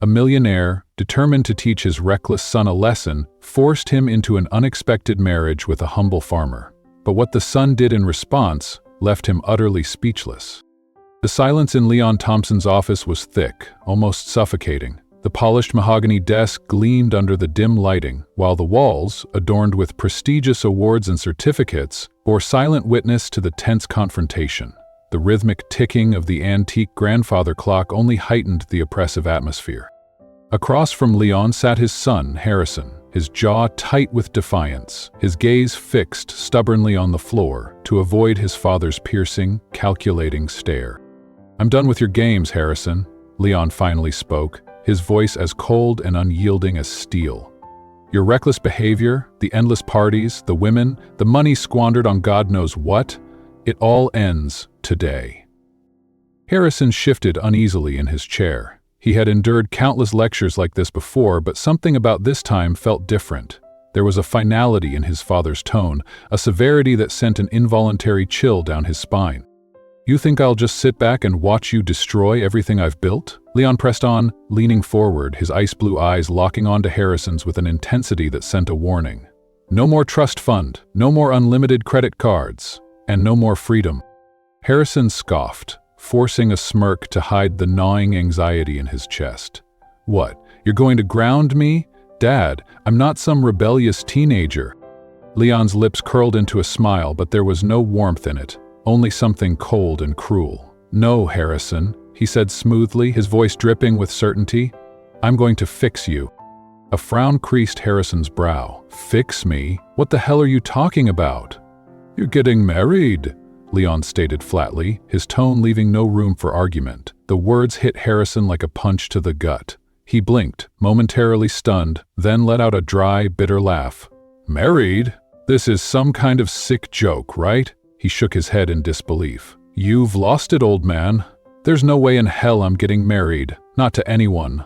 A millionaire, determined to teach his reckless son a lesson, forced him into an unexpected marriage with a humble farmer. But what the son did in response left him utterly speechless. The silence in Leon Thompson's office was thick, almost suffocating. The polished mahogany desk gleamed under the dim lighting, while the walls, adorned with prestigious awards and certificates, bore silent witness to the tense confrontation. The rhythmic ticking of the antique grandfather clock only heightened the oppressive atmosphere. Across from Leon sat his son, Harrison, his jaw tight with defiance, his gaze fixed stubbornly on the floor to avoid his father's piercing, calculating stare. "I'm done with your games, Harrison," Leon finally spoke, his voice as cold and unyielding as steel. "Your reckless behavior, the endless parties, the women, the money squandered on God knows what, it all ends today." Harrison shifted uneasily in his chair. He had endured countless lectures like this before, but something about this time felt different. There was a finality in his father's tone, a severity that sent an involuntary chill down his spine. "You think I'll just sit back and watch you destroy everything I've built?" Leon pressed on, leaning forward, his ice-blue eyes locking onto Harrison's with an intensity that sent a warning. "No more trust fund, no more unlimited credit cards, and no more freedom." Harrison scoffed, forcing a smirk to hide the gnawing anxiety in his chest. "What, you're going to ground me? Dad, I'm not some rebellious teenager." Leon's lips curled into a smile, but there was no warmth in it, only something cold and cruel. "No, Harrison," he said smoothly, his voice dripping with certainty. "I'm going to fix you." A frown creased Harrison's brow. "Fix me? What the hell are you talking about?" "You're getting married," Leon stated flatly, his tone leaving no room for argument. The words hit Harrison like a punch to the gut. He blinked, momentarily stunned, then let out a dry, bitter laugh. "Married? This is some kind of sick joke, right?" He shook his head in disbelief. "You've lost it, old man. There's no way in hell I'm getting married, not to anyone."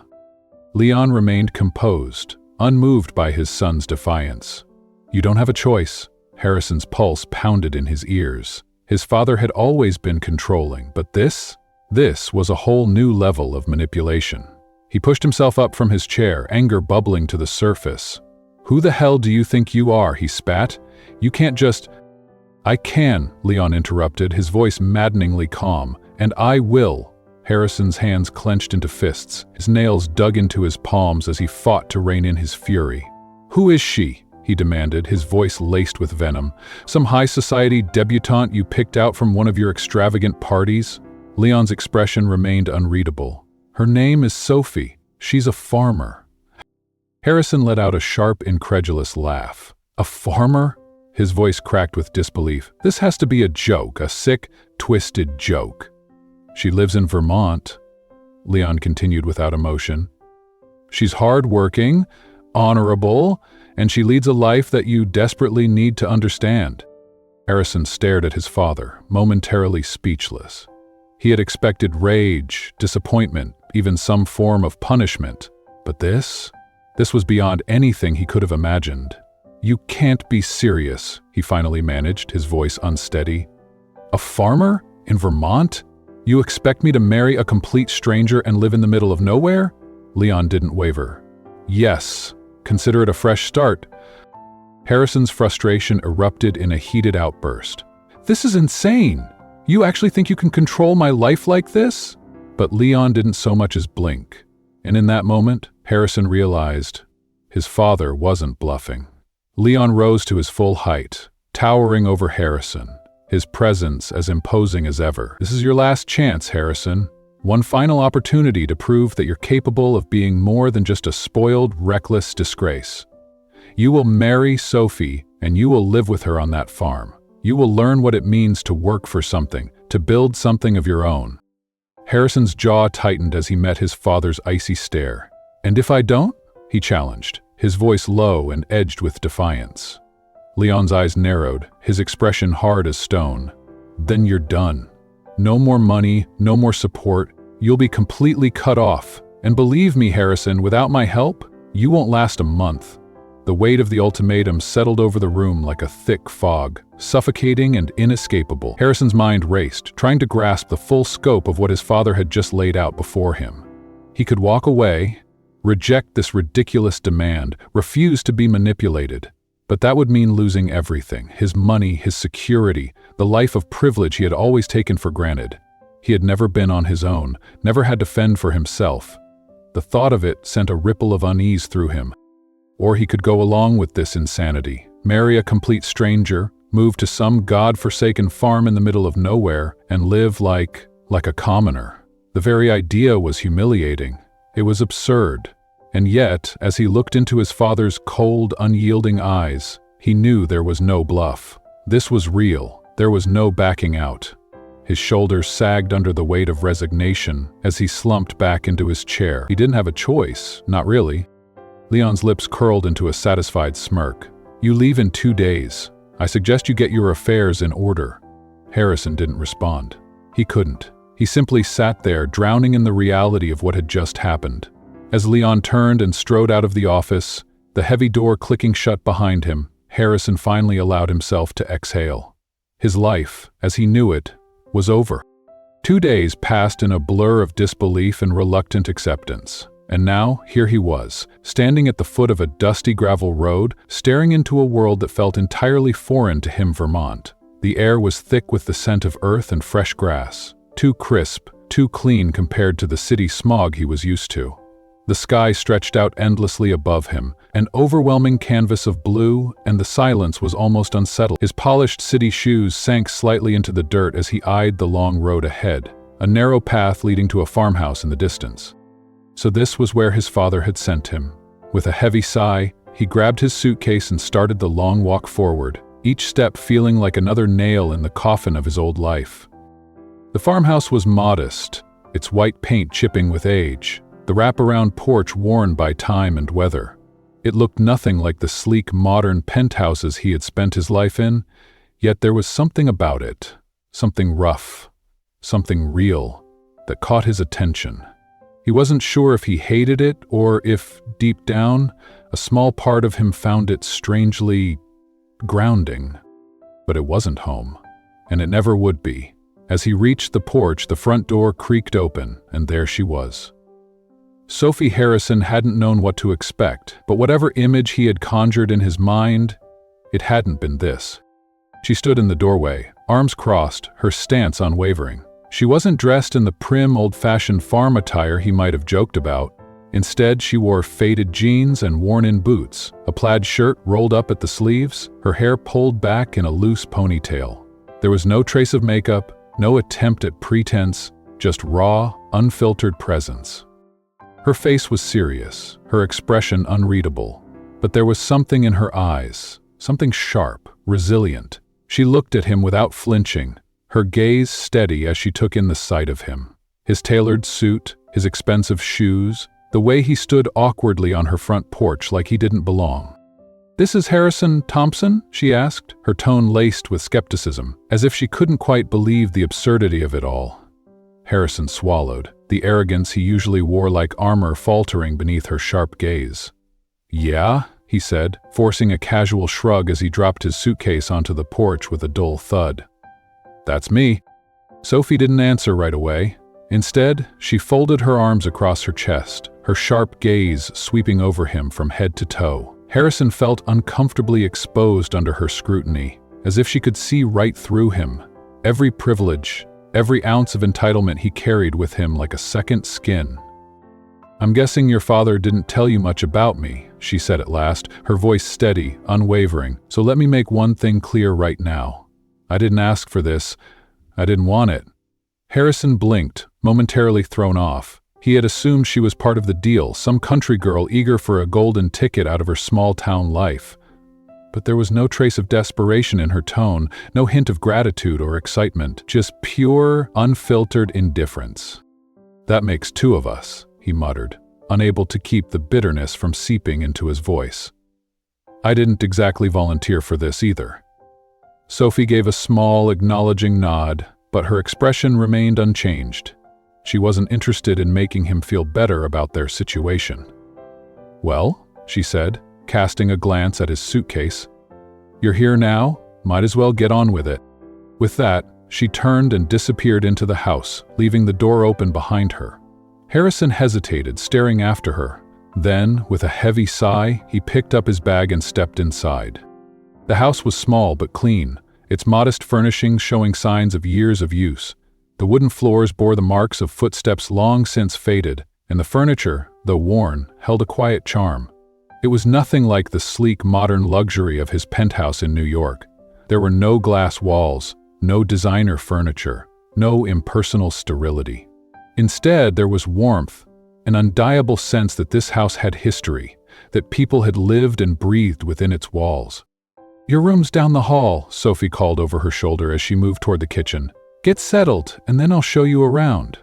Leon remained composed, unmoved by his son's defiance. "You don't have a choice." Harrison's pulse pounded in his ears. His father had always been controlling, but this was a whole new level of manipulation. He pushed himself up from his chair, anger bubbling to the surface. "Who the hell do you think you are?" he spat. "You can't just—" "I can," Leon interrupted, his voice maddeningly calm. "And I will." Harrison's hands clenched into fists, his nails dug into his palms as he fought to rein in his fury. "Who is she?" he demanded, his voice laced with venom. "Some high society debutante you picked out from one of your extravagant parties?" Leon's expression remained unreadable. "Her name is Sophie. She's a farmer." Harrison let out a sharp, incredulous laugh. "A farmer?" His voice cracked with disbelief. "This has to be a joke, a sick, twisted joke." "She lives in Vermont," Leon continued without emotion. "She's hard-working, honorable, and she leads a life that you desperately need to understand." Harrison stared at his father, momentarily speechless. He had expected rage, disappointment, even some form of punishment. But this was beyond anything he could have imagined. "You can't be serious," he finally managed, his voice unsteady. "A farmer? In Vermont? You expect me to marry a complete stranger and live in the middle of nowhere?" Leon didn't waver. "Yes. Consider it a fresh start." Harrison's frustration erupted in a heated outburst. "This is insane! You actually think you can control my life like this?" But Leon didn't so much as blink. And in that moment, Harrison realized his father wasn't bluffing. Leon rose to his full height, towering over Harrison, his presence as imposing as ever. "This is your last chance, Harrison. One final opportunity to prove that you're capable of being more than just a spoiled, reckless disgrace. You will marry Sophie, and you will live with her on that farm. You will learn what it means to work for something, to build something of your own." Harrison's jaw tightened as he met his father's icy stare. "And if I don't?" he challenged, his voice low and edged with defiance. Leon's eyes narrowed, his expression hard as stone. "Then you're done. No more money, no more support. You'll be completely cut off. And believe me, Harrison, without my help, you won't last a month." The weight of the ultimatum settled over the room like a thick fog, suffocating and inescapable. Harrison's mind raced, trying to grasp the full scope of what his father had just laid out before him. He could walk away, reject this ridiculous demand, refuse to be manipulated. But that would mean losing everything: his money, his security, the life of privilege he had always taken for granted. He had never been on his own, never had to fend for himself. The thought of it sent a ripple of unease through him. Or he could go along with this insanity, marry a complete stranger, move to some god-forsaken farm in the middle of nowhere, and live like a commoner. The very idea was humiliating. It was absurd. And yet, as he looked into his father's cold, unyielding eyes, he knew there was no bluff. This was real. There was no backing out. His shoulders sagged under the weight of resignation as he slumped back into his chair. He didn't have a choice, not really. Leon's lips curled into a satisfied smirk. "You leave in 2 days. I suggest you get your affairs in order." Harrison didn't respond. He couldn't. He simply sat there, drowning in the reality of what had just happened. As Leon turned and strode out of the office, the heavy door clicking shut behind him, Harrison finally allowed himself to exhale. His life, as he knew it, was over. 2 days passed in a blur of disbelief and reluctant acceptance. And now, here he was, standing at the foot of a dusty gravel road, staring into a world that felt entirely foreign to him. Vermont. The air was thick with the scent of earth and fresh grass, too crisp, too clean compared to the city smog he was used to. The sky stretched out endlessly above him, an overwhelming canvas of blue, and the silence was almost unsettled. His polished city shoes sank slightly into the dirt as he eyed the long road ahead, a narrow path leading to a farmhouse in the distance. So this was where his father had sent him. With a heavy sigh, he grabbed his suitcase and started the long walk forward, each step feeling like another nail in the coffin of his old life. The farmhouse was modest, its white paint chipping with age, the wraparound porch worn by time and weather. It looked nothing like the sleek, modern penthouses he had spent his life in, yet there was something about it, something rough, something real, that caught his attention. He wasn't sure if he hated it or if, deep down, a small part of him found it strangely grounding. But it wasn't home, and it never would be. As he reached the porch, the front door creaked open, and there she was. Sophie Harrison hadn't known what to expect, but whatever image he had conjured in his mind, it hadn't been this. She stood in the doorway, arms crossed, her stance unwavering. She wasn't dressed in the prim, old-fashioned farm attire he might have joked about. Instead, she wore faded jeans and worn-in boots, a plaid shirt rolled up at the sleeves, her hair pulled back in a loose ponytail. There was no trace of makeup, no attempt at pretense, just raw, unfiltered presence. Her face was serious, her expression unreadable, but there was something in her eyes, something sharp, resilient. She looked at him without flinching, her gaze steady as she took in the sight of him. His tailored suit, his expensive shoes, the way he stood awkwardly on her front porch like he didn't belong. "This is Harrison Thompson?" she asked, her tone laced with skepticism, as if she couldn't quite believe the absurdity of it all. Harrison swallowed, the arrogance he usually wore like armor faltering beneath her sharp gaze. "Yeah?" he said, forcing a casual shrug as he dropped his suitcase onto the porch with a dull thud. "That's me." Sophie didn't answer right away. Instead, she folded her arms across her chest, her sharp gaze sweeping over him from head to toe. Harrison felt uncomfortably exposed under her scrutiny, as if she could see right through him. Every privilege, every ounce of entitlement he carried with him like a second skin. "I'm guessing your father didn't tell you much about me," she said at last, her voice steady, unwavering. "So let me make one thing clear right now. I didn't ask for this. I didn't want it." Harrison blinked, momentarily thrown off. He had assumed she was part of the deal, some country girl eager for a golden ticket out of her small-town life. But there was no trace of desperation in her tone, no hint of gratitude or excitement, just pure, unfiltered indifference. "That makes 2 of us," he muttered, unable to keep the bitterness from seeping into his voice. "I didn't exactly volunteer for this either." Sophie gave a small, acknowledging nod, but her expression remained unchanged. She wasn't interested in making him feel better about their situation. "Well," she said, casting a glance at his suitcase. "You're here now, might as well get on with it." With that, she turned and disappeared into the house, leaving the door open behind her. Harrison hesitated, staring after her. Then, with a heavy sigh, he picked up his bag and stepped inside. The house was small but clean, its modest furnishings showing signs of years of use. The wooden floors bore the marks of footsteps long since faded, and the furniture, though worn, held a quiet charm. It was nothing like the sleek modern luxury of his penthouse in New York. There were no glass walls, no designer furniture, no impersonal sterility. Instead, there was warmth, an undeniable sense that this house had history, that people had lived and breathed within its walls. "Your room's down the hall," Sophie called over her shoulder as she moved toward the kitchen. "Get settled, and then I'll show you around."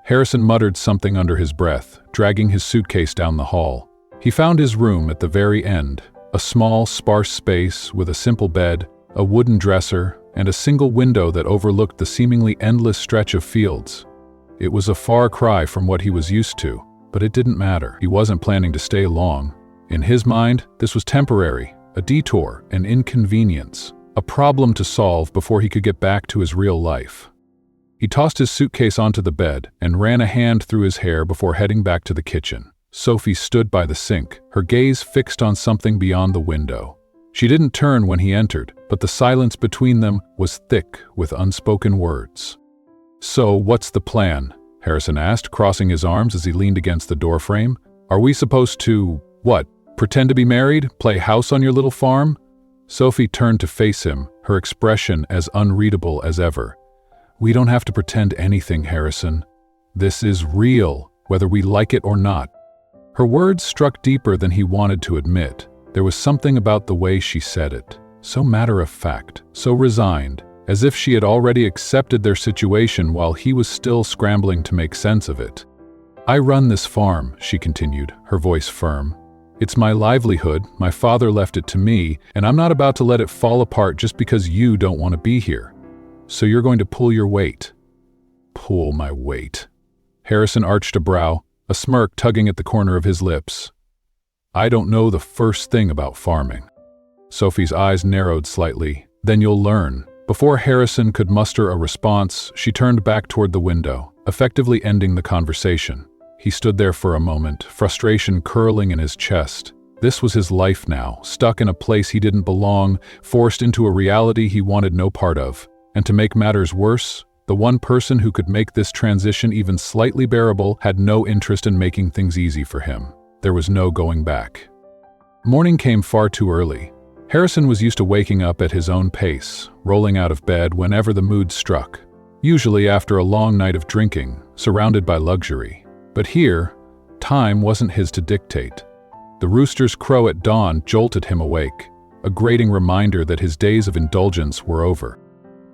Harrison muttered something under his breath, dragging his suitcase down the hall. He found his room at the very end, a small, sparse space with a simple bed, a wooden dresser, and a single window that overlooked the seemingly endless stretch of fields. It was a far cry from what he was used to, but it didn't matter. He wasn't planning to stay long. In his mind, this was temporary, a detour, an inconvenience, a problem to solve before he could get back to his real life. He tossed his suitcase onto the bed and ran a hand through his hair before heading back to the kitchen. Sophie stood by the sink, her gaze fixed on something beyond the window. She didn't turn when he entered, but the silence between them was thick with unspoken words. "So, what's the plan?" Harrison asked, crossing his arms as he leaned against the doorframe. "Are we supposed to, what, pretend to be married? Play house on your little farm?" Sophie turned to face him, her expression as unreadable as ever. "We don't have to pretend anything, Harrison. This is real, whether we like it or not." Her words struck deeper than he wanted to admit. There was something about the way she said it, so matter-of-fact, so resigned, as if she had already accepted their situation while he was still scrambling to make sense of it. "I run this farm," she continued, her voice firm. "It's my livelihood, my father left it to me, and I'm not about to let it fall apart just because you don't want to be here. So you're going to pull your weight." "Pull my weight." Harrison arched a brow, a smirk tugging at the corner of his lips. "I don't know the first thing about farming." Sophie's eyes narrowed slightly. "Then you'll learn." Before Harrison could muster a response, she turned back toward the window, effectively ending the conversation. He stood there for a moment, frustration curling in his chest. This was his life now, stuck in a place he didn't belong, forced into a reality he wanted no part of. And to make matters worse, the one person who could make this transition even slightly bearable had no interest in making things easy for him. There was no going back. Morning came far too early. Harrison was used to waking up at his own pace, rolling out of bed whenever the mood struck, usually after a long night of drinking, surrounded by luxury. But here, time wasn't his to dictate. The rooster's crow at dawn jolted him awake, a grating reminder that his days of indulgence were over.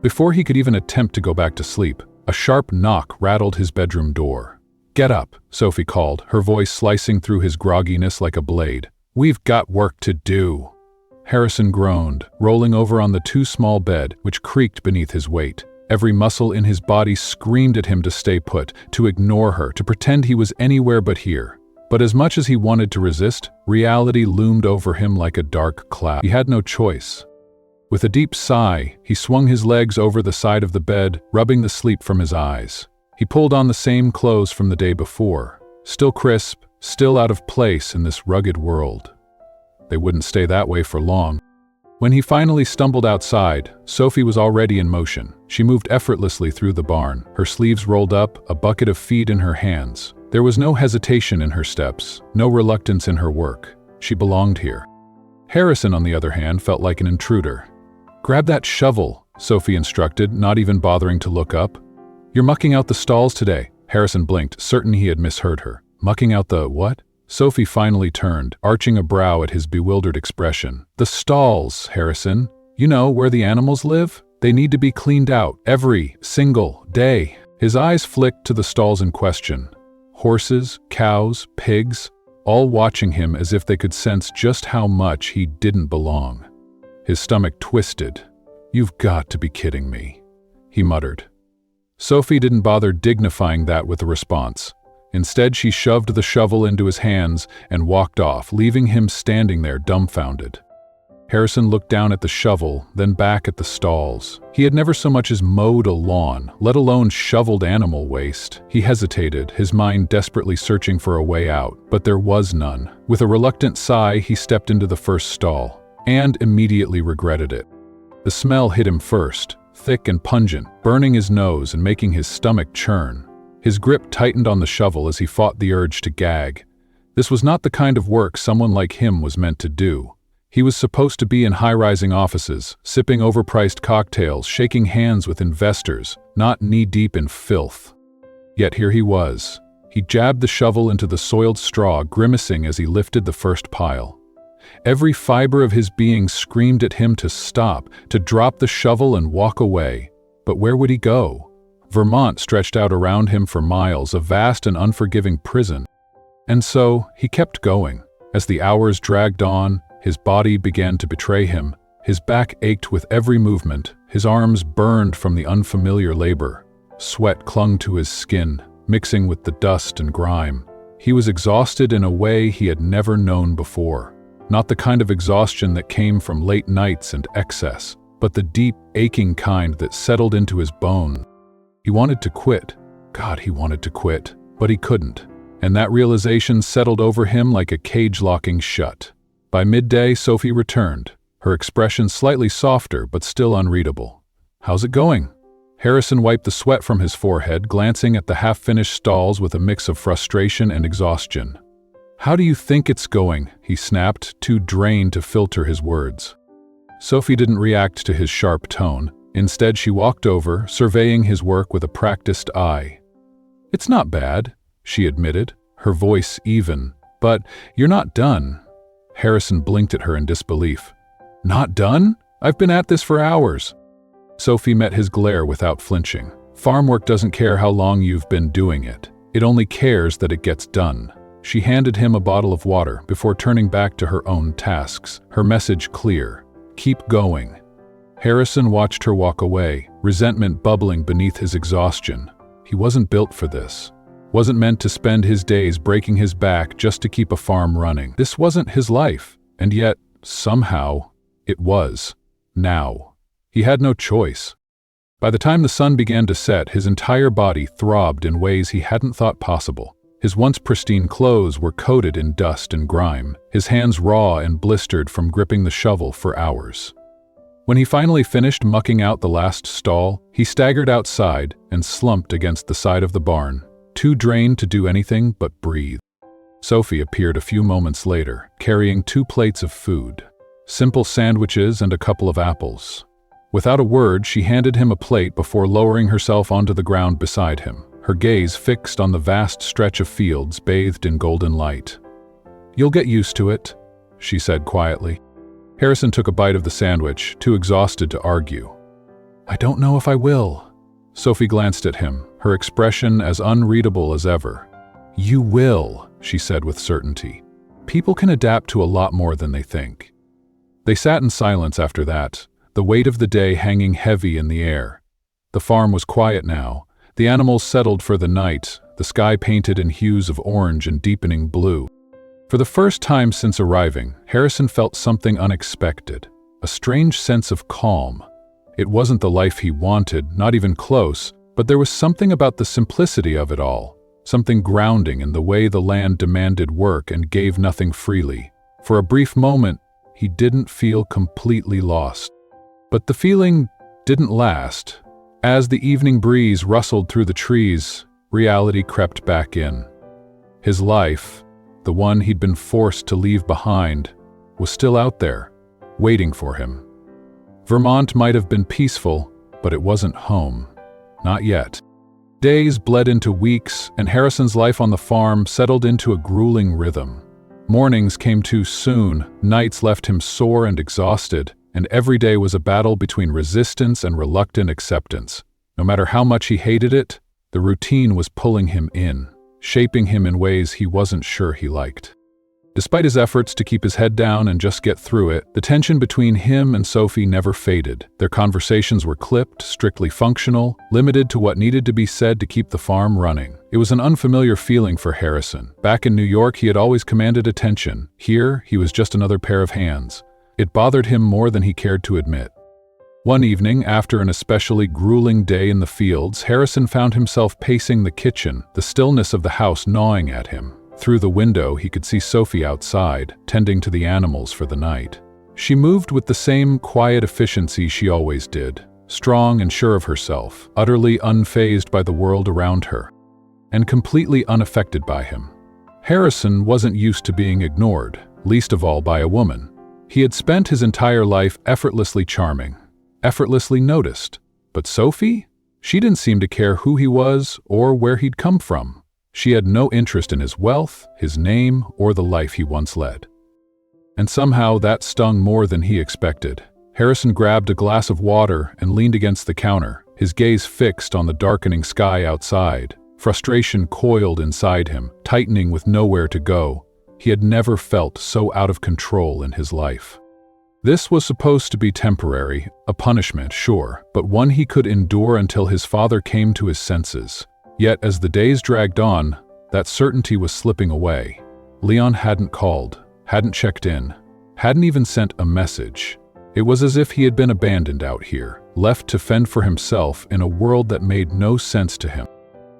Before he could even attempt to go back to sleep, a sharp knock rattled his bedroom door. "Get up," Sophie called, her voice slicing through his grogginess like a blade. "We've got work to do." Harrison groaned, rolling over on the too small bed, which creaked beneath his weight. Every muscle in his body screamed at him to stay put, to ignore her, to pretend he was anywhere but here. But as much as he wanted to resist, reality loomed over him like a dark cloud. He had no choice. With a deep sigh, he swung his legs over the side of the bed, rubbing the sleep from his eyes. He pulled on the same clothes from the day before, still crisp, still out of place in this rugged world. They wouldn't stay that way for long. When he finally stumbled outside, Sophie was already in motion. She moved effortlessly through the barn, her sleeves rolled up, a bucket of feed in her hands. There was no hesitation in her steps, no reluctance in her work. She belonged here. Harrison, on the other hand, felt like an intruder. "Grab that shovel," Sophie instructed, not even bothering to look up. "You're mucking out the stalls today." Harrison blinked, certain he had misheard her. "Mucking out the what?" Sophie finally turned, arching a brow at his bewildered expression. "The stalls, Harrison. You know, where the animals live? They need to be cleaned out every single day." His eyes flicked to the stalls in question. Horses, cows, pigs, all watching him as if they could sense just how much he didn't belong. His stomach twisted. "You've got to be kidding me," he muttered. Sophie didn't bother dignifying that with a response. Instead, she shoved the shovel into his hands and walked off, leaving him standing there dumbfounded. Harrison looked down at the shovel, then back at the stalls. He had never so much as mowed a lawn, let alone shoveled animal waste. He hesitated, his mind desperately searching for a way out, but there was none. With a reluctant sigh, he stepped into the first stall, and immediately regretted it. The smell hit him first, thick and pungent, burning his nose and making his stomach churn. His grip tightened on the shovel as he fought the urge to gag. This was not the kind of work someone like him was meant to do. He was supposed to be in high-rising offices, sipping overpriced cocktails, shaking hands with investors, not knee-deep in filth. Yet here he was. He jabbed the shovel into the soiled straw, grimacing as he lifted the first pile. Every fiber of his being screamed at him to stop, to drop the shovel and walk away. But where would he go? Vermont stretched out around him for miles, a vast and unforgiving prison. And so he kept going. As the hours dragged on, his body began to betray him. His back ached with every movement. His arms burned from the unfamiliar labor. Sweat clung to his skin, mixing with the dust and grime. He was exhausted in a way he had never known before. Not the kind of exhaustion that came from late nights and excess, but the deep, aching kind that settled into his bones. He wanted to quit. God, he wanted to quit, but he couldn't. And that realization settled over him like a cage locking shut. By midday, Sophie returned, her expression slightly softer but still unreadable. "How's it going?" Harrison wiped the sweat from his forehead, glancing at the half-finished stalls with a mix of frustration and exhaustion. "How do you think it's going?" he snapped, too drained to filter his words. Sophie didn't react to his sharp tone. Instead, she walked over, surveying his work with a practiced eye. "It's not bad," she admitted, her voice even. "But you're not done." Harrison blinked at her in disbelief. "Not done? I've been at this for hours." Sophie met his glare without flinching. "Farm work doesn't care how long you've been doing it. It only cares that it gets done." She handed him a bottle of water before turning back to her own tasks, her message clear: keep going. Harrison watched her walk away, resentment bubbling beneath his exhaustion. He wasn't built for this. Wasn't meant to spend his days breaking his back just to keep a farm running. This wasn't his life, and yet, somehow, it was. Now. He had no choice. By the time the sun began to set, his entire body throbbed in ways he hadn't thought possible. His once pristine clothes were coated in dust and grime, his hands raw and blistered from gripping the shovel for hours. When he finally finished mucking out the last stall, he staggered outside and slumped against the side of the barn, too drained to do anything but breathe. Sophie appeared a few moments later, carrying 2 plates of food, simple sandwiches and a couple of apples. Without a word, she handed him a plate before lowering herself onto the ground beside him, her gaze fixed on the vast stretch of fields bathed in golden light. "You'll get used to it," she said quietly. Harrison took a bite of the sandwich, too exhausted to argue. "I don't know if I will." Sophie glanced at him, her expression as unreadable as ever. "You will," she said with certainty. "People can adapt to a lot more than they think." They sat in silence after that, the weight of the day hanging heavy in the air. The farm was quiet now. The animals settled for the night, the sky painted in hues of orange and deepening blue. For the first time since arriving, Harrison felt something unexpected, a strange sense of calm. It wasn't the life he wanted, not even close, but there was something about the simplicity of it all, something grounding in the way the land demanded work and gave nothing freely. For a brief moment, he didn't feel completely lost. But the feeling didn't last. As the evening breeze rustled through the trees, reality crept back in. His life, the one he'd been forced to leave behind, was still out there, waiting for him. Vermont might have been peaceful, but it wasn't home. Not yet. Days bled into weeks, and Harrison's life on the farm settled into a grueling rhythm. Mornings came too soon, nights left him sore and exhausted, and every day was a battle between resistance and reluctant acceptance. No matter how much he hated it, the routine was pulling him in, shaping him in ways he wasn't sure he liked. Despite his efforts to keep his head down and just get through it, the tension between him and Sophie never faded. Their conversations were clipped, strictly functional, limited to what needed to be said to keep the farm running. It was an unfamiliar feeling for Harrison. Back in New York, he had always commanded attention. Here, he was just another pair of hands. It bothered him more than he cared to admit. One evening, after an especially grueling day in the fields, Harrison found himself pacing the kitchen, the stillness of the house gnawing at him. Through the window, he could see Sophie outside, tending to the animals for the night. She moved with the same quiet efficiency she always did, strong and sure of herself, utterly unfazed by the world around her, and completely unaffected by him. Harrison wasn't used to being ignored, least of all by a woman. He had spent his entire life effortlessly charming, effortlessly noticed. But Sophie? She didn't seem to care who he was or where he'd come from. She had no interest in his wealth, his name, or the life he once led. And somehow that stung more than he expected. Harrison grabbed a glass of water and leaned against the counter, his gaze fixed on the darkening sky outside. Frustration coiled inside him, tightening with nowhere to go. He had never felt so out of control in his life. This was supposed to be temporary, a punishment, sure, but one he could endure until his father came to his senses. Yet as the days dragged on, that certainty was slipping away. Leon hadn't called, hadn't checked in, hadn't even sent a message. It was as if he had been abandoned out here, left to fend for himself in a world that made no sense to him.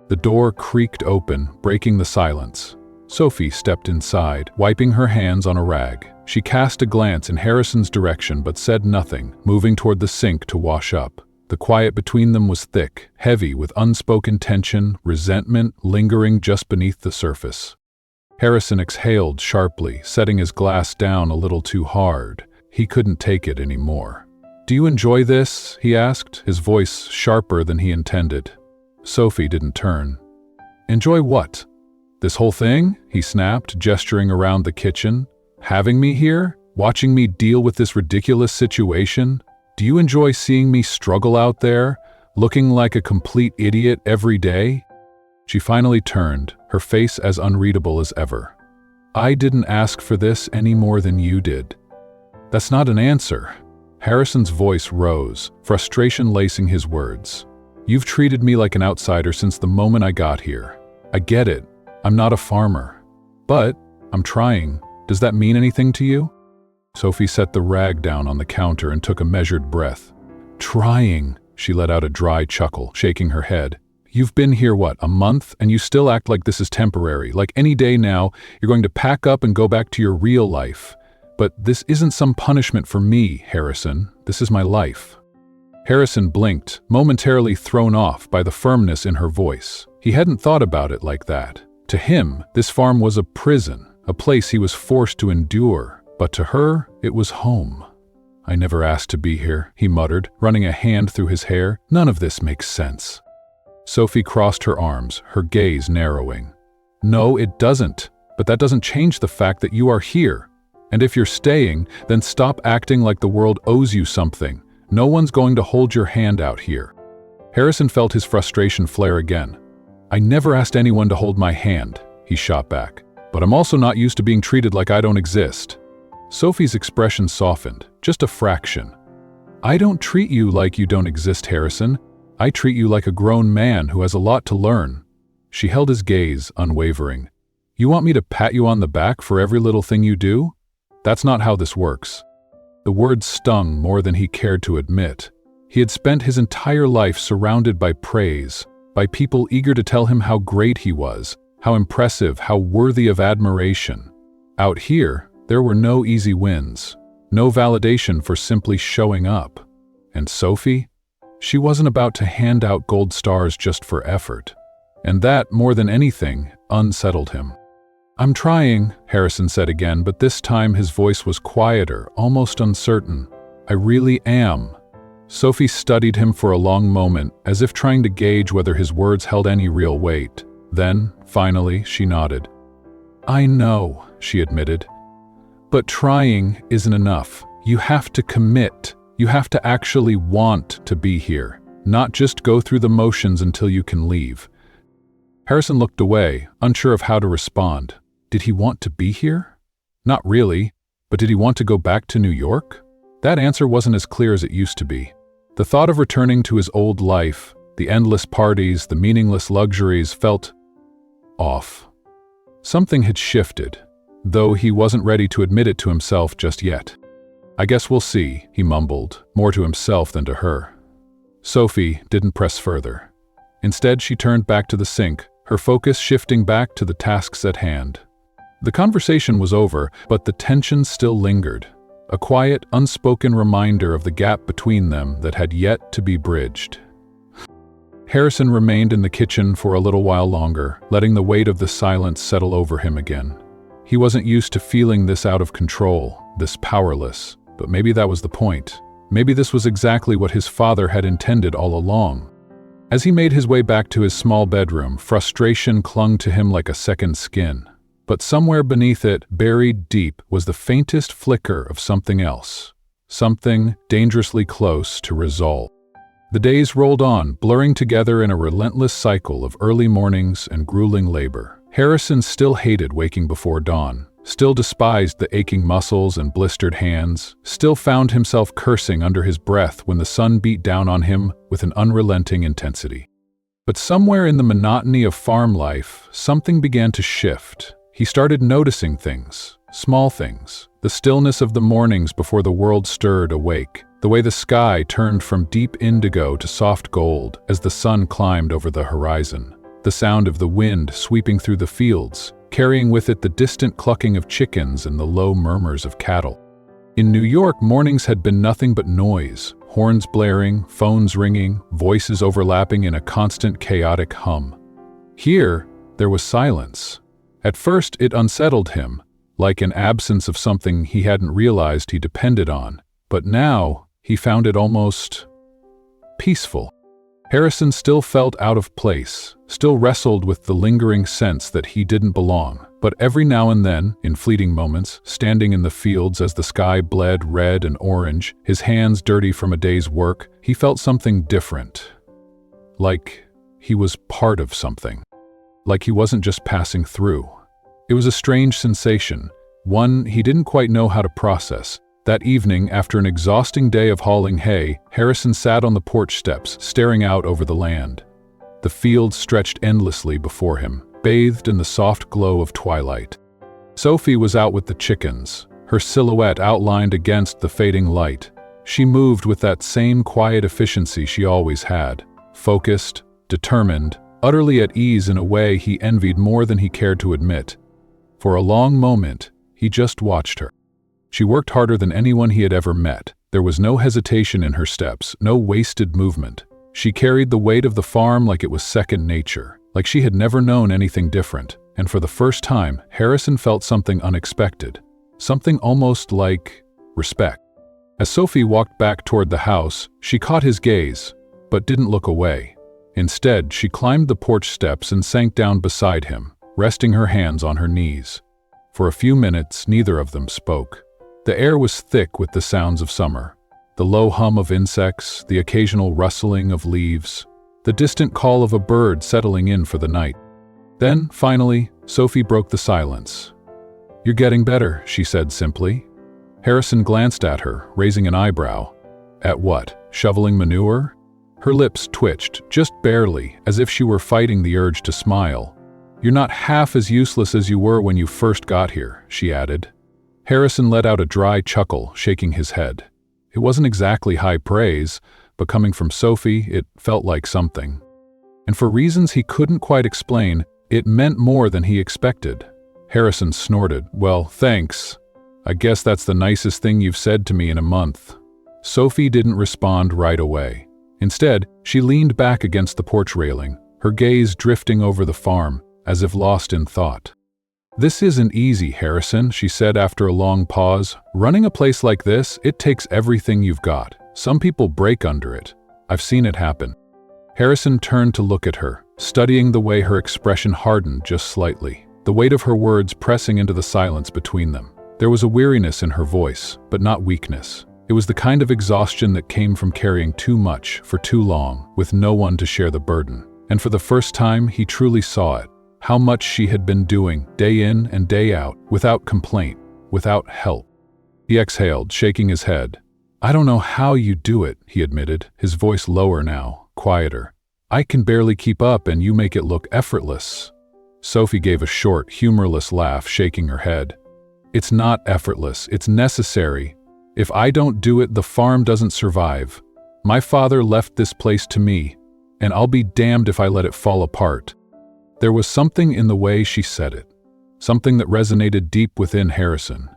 The door creaked open, breaking the silence. Sophie stepped inside, wiping her hands on a rag. She cast a glance in Harrison's direction but said nothing, moving toward the sink to wash up. The quiet between them was thick, heavy with unspoken tension, resentment lingering just beneath the surface. Harrison exhaled sharply, setting his glass down a little too hard. He couldn't take it anymore. "Do you enjoy this?" he asked, his voice sharper than he intended. Sophie didn't turn. "Enjoy what? This whole thing?" he snapped, gesturing around the kitchen. "Having me here? Watching me deal with this ridiculous situation? Do you enjoy seeing me struggle out there, looking like a complete idiot every day?" She finally turned, her face as unreadable as ever. "I didn't ask for this any more than you did." "That's not an answer." Harrison's voice rose, frustration lacing his words. "You've treated me like an outsider since the moment I got here. I get it. I'm not a farmer. But I'm trying. Does that mean anything to you?" Sophie set the rag down on the counter and took a measured breath. "Trying," she let out a dry chuckle, shaking her head. "You've been here, what, a month, and you still act like this is temporary, like any day now you're going to pack up and go back to your real life. But this isn't some punishment for me, Harrison. This is my life." Harrison blinked, momentarily thrown off by the firmness in her voice. He hadn't thought about it like that. To him, this farm was a prison, a place he was forced to endure, but to her, it was home. "I never asked to be here," he muttered, running a hand through his hair. "None of this makes sense." Sophie crossed her arms, her gaze narrowing. "No, it doesn't, but that doesn't change the fact that you are here. And if you're staying, then stop acting like the world owes you something. No one's going to hold your hand out here." Harrison felt his frustration flare again. "I never asked anyone to hold my hand," he shot back. "But I'm also not used to being treated like I don't exist." Sophie's expression softened, just a fraction. "I don't treat you like you don't exist, Harrison. I treat you like a grown man who has a lot to learn." She held his gaze, unwavering. "You want me to pat you on the back for every little thing you do? That's not how this works." The words stung more than he cared to admit. He had spent his entire life surrounded by praise, by people eager to tell him how great he was, how impressive, how worthy of admiration. Out here, there were no easy wins, no validation for simply showing up. And Sophie? She wasn't about to hand out gold stars just for effort. And that, more than anything, unsettled him. "I'm trying," Harrison said again, but this time his voice was quieter, almost uncertain. "I really am." Sophie studied him for a long moment, as if trying to gauge whether his words held any real weight. Then, finally, she nodded. "I know," she admitted. "But trying isn't enough. You have to commit. You have to actually want to be here, not just go through the motions until you can leave." Harrison looked away, unsure of how to respond. Did he want to be here? Not really, but did he want to go back to New York? That answer wasn't as clear as it used to be. The thought of returning to his old life, the endless parties, the meaningless luxuries, felt off. Something had shifted, though he wasn't ready to admit it to himself just yet. "I guess we'll see," he mumbled, more to himself than to her. Sophie didn't press further. Instead, she turned back to the sink, her focus shifting back to the tasks at hand. The conversation was over, but the tension still lingered, a quiet, unspoken reminder of the gap between them that had yet to be bridged. Harrison remained in the kitchen for a little while longer, letting the weight of the silence settle over him again. He wasn't used to feeling this out of control, this powerless, but maybe that was the point. Maybe this was exactly what his father had intended all along. As he made his way back to his small bedroom, frustration clung to him like a second skin. But somewhere beneath it, buried deep, was the faintest flicker of something else. Something dangerously close to resolve. The days rolled on, blurring together in a relentless cycle of early mornings and grueling labor. Harrison still hated waking before dawn, still despised the aching muscles and blistered hands, still found himself cursing under his breath when the sun beat down on him with an unrelenting intensity. But somewhere in the monotony of farm life, something began to shift. He started noticing things, small things, the stillness of the mornings before the world stirred awake, the way the sky turned from deep indigo to soft gold as the sun climbed over the horizon, the sound of the wind sweeping through the fields, carrying with it the distant clucking of chickens and the low murmurs of cattle. In New York, mornings had been nothing but noise, horns blaring, phones ringing, voices overlapping in a constant chaotic hum. Here, there was silence. At first, it unsettled him, like an absence of something he hadn't realized he depended on. But now, he found it almost peaceful. Harrison still felt out of place, still wrestled with the lingering sense that he didn't belong. But every now and then, in fleeting moments, standing in the fields as the sky bled red and orange, his hands dirty from a day's work, he felt something different. Like he was part of something. Like he wasn't just passing through. It was a strange sensation, one he didn't quite know how to process. That evening, after an exhausting day of hauling hay, Harrison sat on the porch steps, staring out over the land. The fields stretched endlessly before him, bathed in the soft glow of twilight. Sophie was out with the chickens, her silhouette outlined against the fading light. She moved with that same quiet efficiency she always had, focused, determined, utterly at ease in a way he envied more than he cared to admit. For a long moment, he just watched her. She worked harder than anyone he had ever met. There was no hesitation in her steps, no wasted movement. She carried the weight of the farm like it was second nature, like she had never known anything different. And for the first time, Harrison felt something unexpected, something almost like respect. As Sophie walked back toward the house, she caught his gaze, but didn't look away. Instead, she climbed the porch steps and sank down beside him, resting her hands on her knees. For a few minutes, neither of them spoke. The air was thick with the sounds of summer. The low hum of insects, the occasional rustling of leaves, the distant call of a bird settling in for the night. Then, finally, Sophie broke the silence. "You're getting better," she said simply. Harrison glanced at her, raising an eyebrow. At what? Shoveling manure? Her lips twitched, just barely, as if she were fighting the urge to smile. "You're not half as useless as you were when you first got here," she added. Harrison let out a dry chuckle, shaking his head. It wasn't exactly high praise, but coming from Sophie, it felt like something. And for reasons he couldn't quite explain, it meant more than he expected. Harrison snorted. "Well, thanks. I guess that's the nicest thing you've said to me in a month." Sophie didn't respond right away. Instead, she leaned back against the porch railing, her gaze drifting over the farm, as if lost in thought. "This isn't easy, Harrison," she said after a long pause. "Running a place like this, it takes everything you've got. Some people break under it. I've seen it happen." Harrison turned to look at her, studying the way her expression hardened just slightly, the weight of her words pressing into the silence between them. There was a weariness in her voice, but not weakness. It was the kind of exhaustion that came from carrying too much for too long, with no one to share the burden. And for the first time, he truly saw it. How much she had been doing, day in and day out, without complaint, without help. He exhaled, shaking his head. "I don't know how you do it," he admitted, his voice lower now, quieter. "I can barely keep up and you make it look effortless." Sophie gave a short, humorless laugh, shaking her head. "It's not effortless, it's necessary. If I don't do it, the farm doesn't survive. My father left this place to me, and I'll be damned if I let it fall apart." There was something in the way she said it, something that resonated deep within Harrison.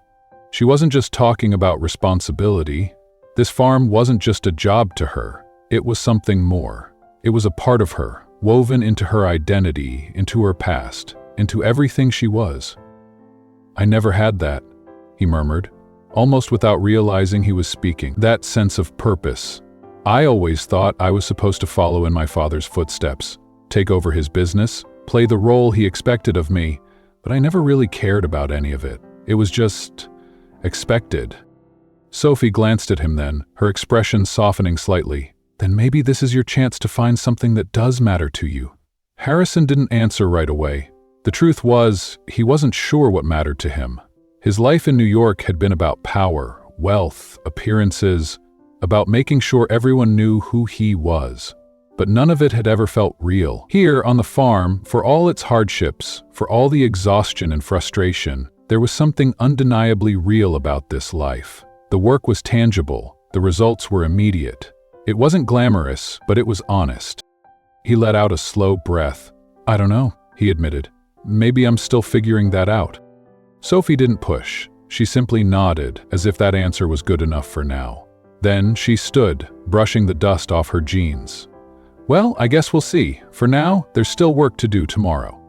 She wasn't just talking about responsibility. This farm wasn't just a job to her. It was something more. It was a part of her, woven into her identity, into her past, into everything she was. "I never had that," he murmured, almost without realizing he was speaking. "That sense of purpose. I always thought I was supposed to follow in my father's footsteps, take over his business, play the role he expected of me, but I never really cared about any of it. It was just expected." Sophie glanced at him then, her expression softening slightly. "Then maybe this is your chance to find something that does matter to you." Harrison didn't answer right away. The truth was, he wasn't sure what mattered to him. His life in New York had been about power, wealth, appearances, about making sure everyone knew who he was. But none of it had ever felt real. Here, on the farm, for all its hardships, for all the exhaustion and frustration, there was something undeniably real about this life. The work was tangible, the results were immediate. It wasn't glamorous, but it was honest. He let out a slow breath. "I don't know," he admitted. "Maybe I'm still figuring that out." Sophie didn't push. She simply nodded, as if that answer was good enough for now. Then she stood, brushing the dust off her jeans. "Well, I guess we'll see. For now, there's still work to do tomorrow."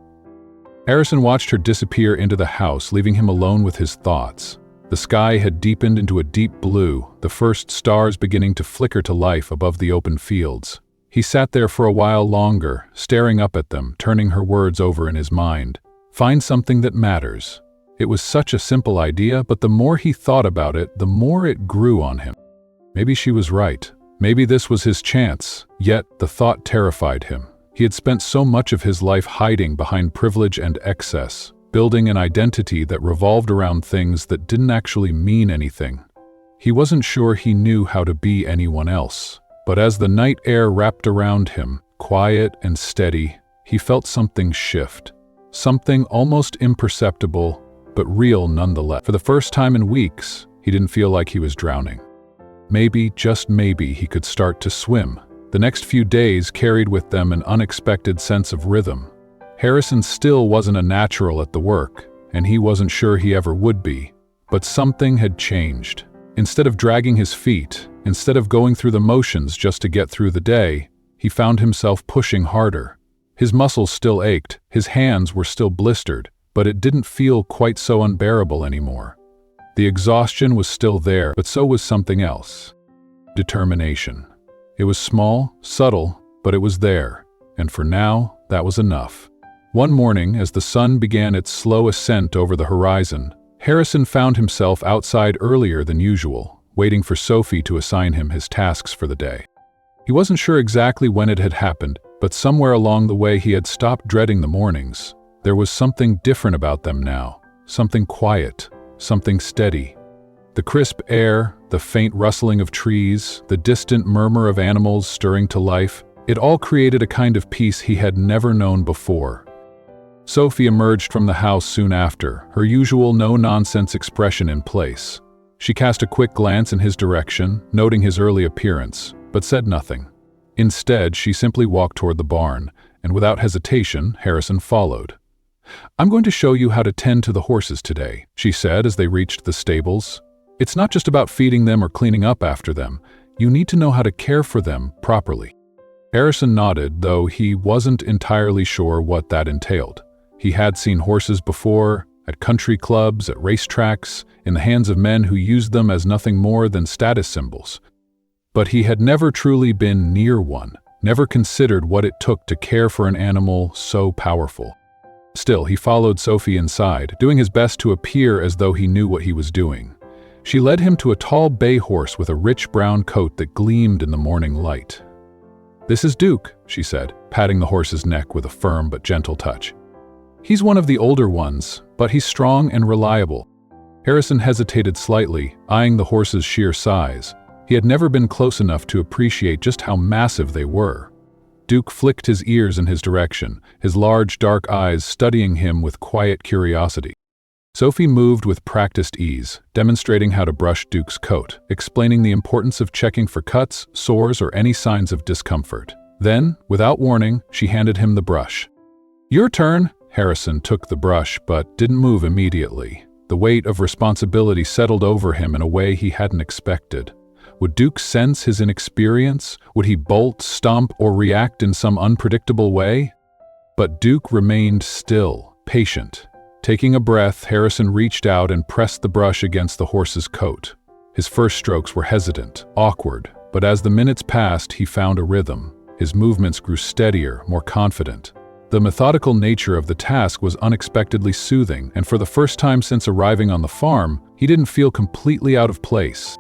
Harrison watched her disappear into the house, leaving him alone with his thoughts. The sky had deepened into a deep blue, the first stars beginning to flicker to life above the open fields. He sat there for a while longer, staring up at them, turning her words over in his mind. Find something that matters. It was such a simple idea, but the more he thought about it, the more it grew on him. Maybe she was right. Maybe this was his chance, yet the thought terrified him. He had spent so much of his life hiding behind privilege and excess, building an identity that revolved around things that didn't actually mean anything. He wasn't sure he knew how to be anyone else. But as the night air wrapped around him, quiet and steady, he felt something shift. Something almost imperceptible, but real nonetheless. For the first time in weeks, he didn't feel like he was drowning. Maybe, just maybe, he could start to swim. The next few days carried with them an unexpected sense of rhythm. Harrison still wasn't a natural at the work, and he wasn't sure he ever would be. But something had changed. Instead of dragging his feet, instead of going through the motions just to get through the day, he found himself pushing harder. His muscles still ached, his hands were still blistered, but it didn't feel quite so unbearable anymore. The exhaustion was still there, but so was something else. Determination. It was small, subtle, but it was there, and for now, that was enough. One morning, as the sun began its slow ascent over the horizon, Harrison found himself outside earlier than usual, waiting for Sophie to assign him his tasks for the day. He wasn't sure exactly when it had happened, but somewhere along the way he had stopped dreading the mornings. There was something different about them now, something quiet, something steady. The crisp air, the faint rustling of trees, the distant murmur of animals stirring to life, it all created a kind of peace he had never known before. Sophie emerged from the house soon after, her usual no-nonsense expression in place. She cast a quick glance in his direction, noting his early appearance, but said nothing. Instead, she simply walked toward the barn, and without hesitation, Harrison followed. "I'm going to show you how to tend to the horses today," she said as they reached the stables. "It's not just about feeding them or cleaning up after them. You need to know how to care for them properly." Harrison nodded, though he wasn't entirely sure what that entailed. He had seen horses before, at country clubs, at racetracks, in the hands of men who used them as nothing more than status symbols. But he had never truly been near one, never considered what it took to care for an animal so powerful. Still, he followed Sophie inside, doing his best to appear as though he knew what he was doing. She led him to a tall bay horse with a rich brown coat that gleamed in the morning light. "This is Duke," she said, patting the horse's neck with a firm but gentle touch. "He's one of the older ones, but he's strong and reliable." Harrison hesitated slightly, eyeing the horse's sheer size. He had never been close enough to appreciate just how massive they were. Duke flicked his ears in his direction, his large dark eyes studying him with quiet curiosity. Sophie moved with practiced ease, demonstrating how to brush Duke's coat, explaining the importance of checking for cuts, sores, or any signs of discomfort. Then, without warning, she handed him the brush. "Your turn." Harrison took the brush, but didn't move immediately. The weight of responsibility settled over him in a way he hadn't expected. Would Duke sense his inexperience? Would he bolt, stomp, or react in some unpredictable way? But Duke remained still, patient. Taking a breath, Harrison reached out and pressed the brush against the horse's coat. His first strokes were hesitant, awkward, but as the minutes passed, he found a rhythm. His movements grew steadier, more confident. The methodical nature of the task was unexpectedly soothing, and for the first time since arriving on the farm, he didn't feel completely out of place.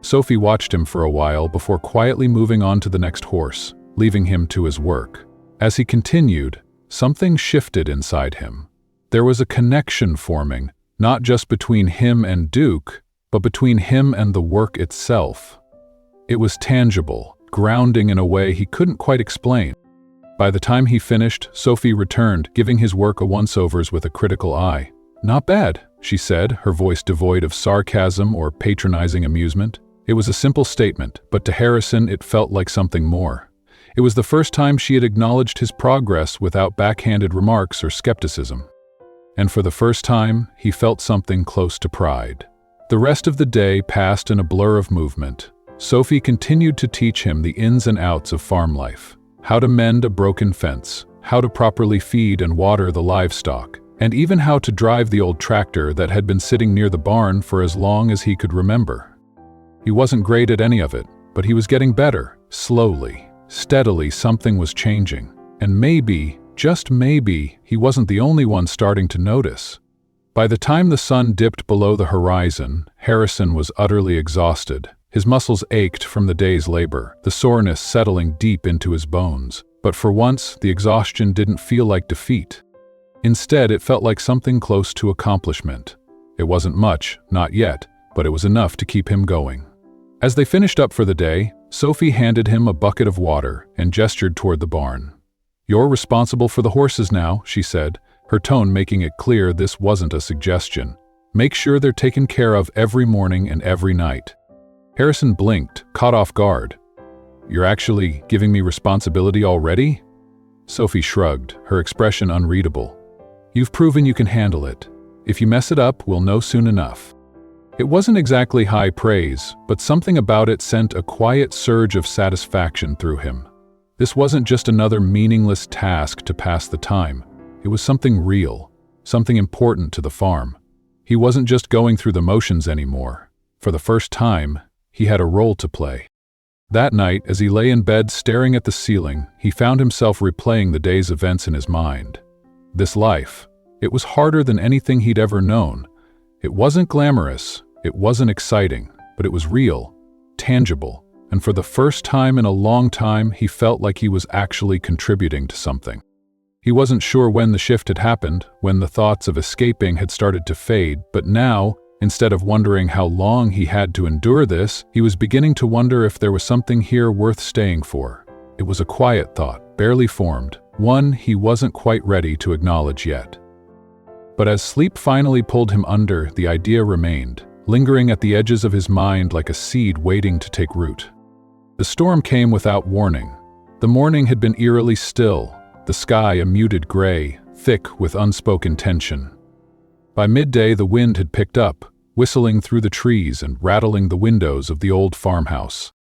Sophie watched him for a while before quietly moving on to the next horse, leaving him to his work. As he continued, something shifted inside him. There was a connection forming, not just between him and Duke, but between him and the work itself. It was tangible, grounding in a way he couldn't quite explain. By the time he finished, Sophie returned, giving his work a once-overs with a critical eye. "Not bad," she said, her voice devoid of sarcasm or patronizing amusement. It was a simple statement, but to Harrison it felt like something more. It was the first time she had acknowledged his progress without backhanded remarks or skepticism. And for the first time, he felt something close to pride. The rest of the day passed in a blur of movement. Sophie continued to teach him the ins and outs of farm life. How to mend a broken fence, how to properly feed and water the livestock, and even how to drive the old tractor that had been sitting near the barn for as long as he could remember. He wasn't great at any of it, but he was getting better. Slowly, steadily, something was changing. And maybe, just maybe, he wasn't the only one starting to notice. By the time the sun dipped below the horizon, Harrison was utterly exhausted. His muscles ached from the day's labor, the soreness settling deep into his bones. But for once, the exhaustion didn't feel like defeat. Instead, it felt like something close to accomplishment. It wasn't much, not yet, but it was enough to keep him going. As they finished up for the day, Sophie handed him a bucket of water and gestured toward the barn. "You're responsible for the horses now," she said, her tone making it clear this wasn't a suggestion. "Make sure they're taken care of every morning and every night." Harrison blinked, caught off guard. "You're actually giving me responsibility already?" Sophie shrugged, her expression unreadable. "You've proven you can handle it. If you mess it up, we'll know soon enough." It wasn't exactly high praise, but something about it sent a quiet surge of satisfaction through him. This wasn't just another meaningless task to pass the time. It was something real, something important to the farm. He wasn't just going through the motions anymore. For the first time, he had a role to play. That night, as he lay in bed staring at the ceiling, he found himself replaying the day's events in his mind. This life, it was harder than anything he'd ever known. It wasn't glamorous. It wasn't exciting, but it was real, tangible, and for the first time in a long time, he felt like he was actually contributing to something. He wasn't sure when the shift had happened, when the thoughts of escaping had started to fade, but now, instead of wondering how long he had to endure this, he was beginning to wonder if there was something here worth staying for. It was a quiet thought, barely formed, one he wasn't quite ready to acknowledge yet. But as sleep finally pulled him under, the idea remained, lingering at the edges of his mind like a seed waiting to take root. The storm came without warning. The morning had been eerily still, the sky a muted gray, thick with unspoken tension. By midday, the wind had picked up, whistling through the trees and rattling the windows of the old farmhouse.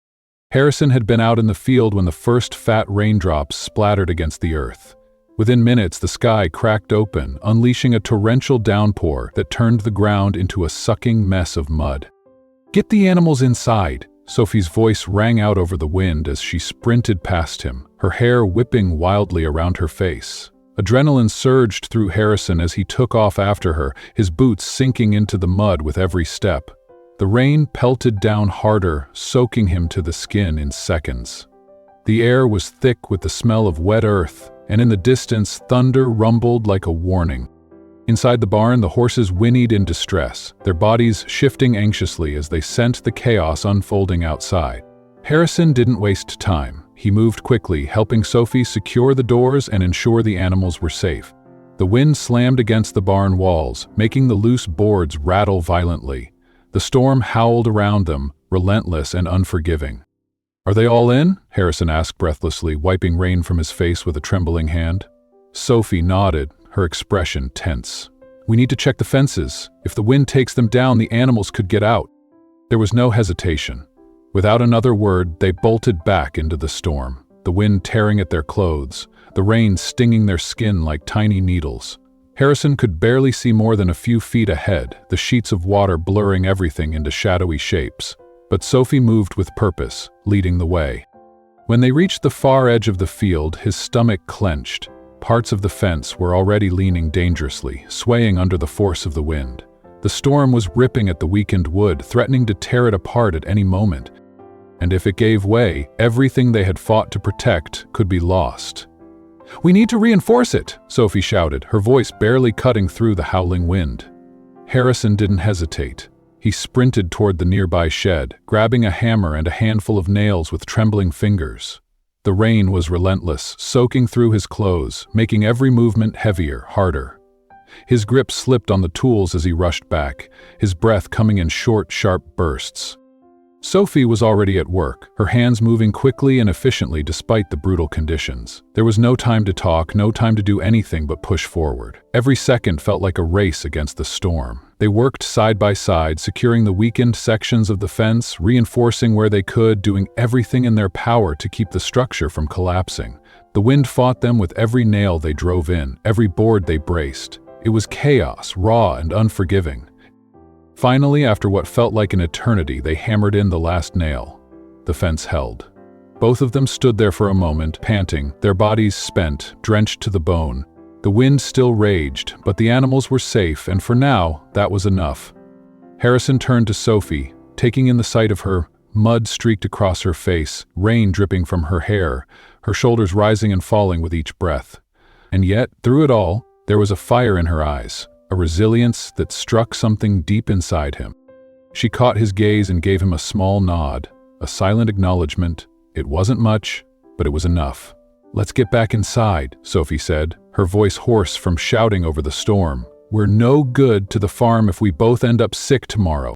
Harrison had been out in the field when the first fat raindrops splattered against the earth. Within minutes, the sky cracked open, unleashing a torrential downpour that turned the ground into a sucking mess of mud. "Get the animals inside," Sophie's voice rang out over the wind as she sprinted past him, her hair whipping wildly around her face. Adrenaline surged through Harrison as he took off after her, his boots sinking into the mud with every step. The rain pelted down harder, soaking him to the skin in seconds. The air was thick with the smell of wet earth, and in the distance, thunder rumbled like a warning. Inside the barn, the horses whinnied in distress, their bodies shifting anxiously as they sensed the chaos unfolding outside. Harrison didn't waste time. He moved quickly, helping Sophie secure the doors and ensure the animals were safe. The wind slammed against the barn walls, making the loose boards rattle violently. The storm howled around them, relentless and unforgiving. "Are they all in?" Harrison asked breathlessly, wiping rain from his face with a trembling hand. Sophie nodded, her expression tense. "We need to check the fences. If the wind takes them down, the animals could get out." There was no hesitation. Without another word, they bolted back into the storm, the wind tearing at their clothes, the rain stinging their skin like tiny needles. Harrison could barely see more than a few feet ahead, the sheets of water blurring everything into shadowy shapes. But Sophie moved with purpose, leading the way. When they reached the far edge of the field, his stomach clenched. Parts of the fence were already leaning dangerously, swaying under the force of the wind. The storm was ripping at the weakened wood, threatening to tear it apart at any moment. And if it gave way, everything they had fought to protect could be lost. "We need to reinforce it," Sophie shouted, her voice barely cutting through the howling wind. Harrison didn't hesitate. He sprinted toward the nearby shed, grabbing a hammer and a handful of nails with trembling fingers. The rain was relentless, soaking through his clothes, making every movement heavier, harder. His grip slipped on the tools as he rushed back, his breath coming in short, sharp bursts. Sophie was already at work, her hands moving quickly and efficiently despite the brutal conditions. There was no time to talk, no time to do anything but push forward. Every second felt like a race against the storm. They worked side by side, securing the weakened sections of the fence, reinforcing where they could, doing everything in their power to keep the structure from collapsing. The wind fought them with every nail they drove in, every board they braced. It was chaos, raw and unforgiving. Finally, after what felt like an eternity, they hammered in the last nail. The fence held. Both of them stood there for a moment, panting, their bodies spent, drenched to the bone. The wind still raged, but the animals were safe, and for now, that was enough. Harrison turned to Sophie, taking in the sight of her, mud streaked across her face, rain dripping from her hair, her shoulders rising and falling with each breath. And yet, through it all, there was a fire in her eyes, a resilience that struck something deep inside him. She caught his gaze and gave him a small nod, a silent acknowledgement. It wasn't much, but it was enough. "Let's get back inside," Sophie said, her voice hoarse from shouting over the storm. "We're no good to the farm if we both end up sick tomorrow."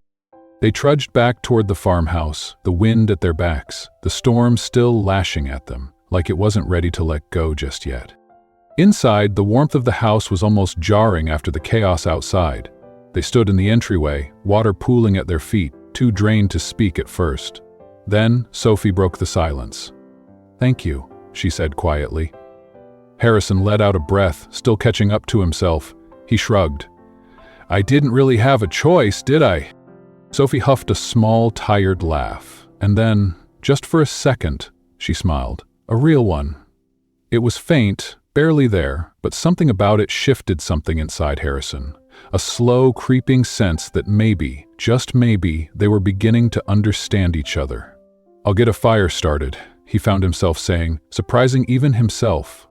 They trudged back toward the farmhouse, the wind at their backs, the storm still lashing at them, like it wasn't ready to let go just yet. Inside, the warmth of the house was almost jarring after the chaos outside. They stood in the entryway, water pooling at their feet, too drained to speak at first. Then, Sophie broke the silence. "Thank you," she said quietly. Harrison let out a breath, still catching up to himself. He shrugged. "I didn't really have a choice, did I?" Sophie huffed a small, tired laugh, and then, just for a second, she smiled. A real one. It was faint, barely there, but something about it shifted something inside Harrison. A slow, creeping sense that maybe, just maybe, they were beginning to understand each other. "I'll get a fire started," he found himself saying, surprising even himself.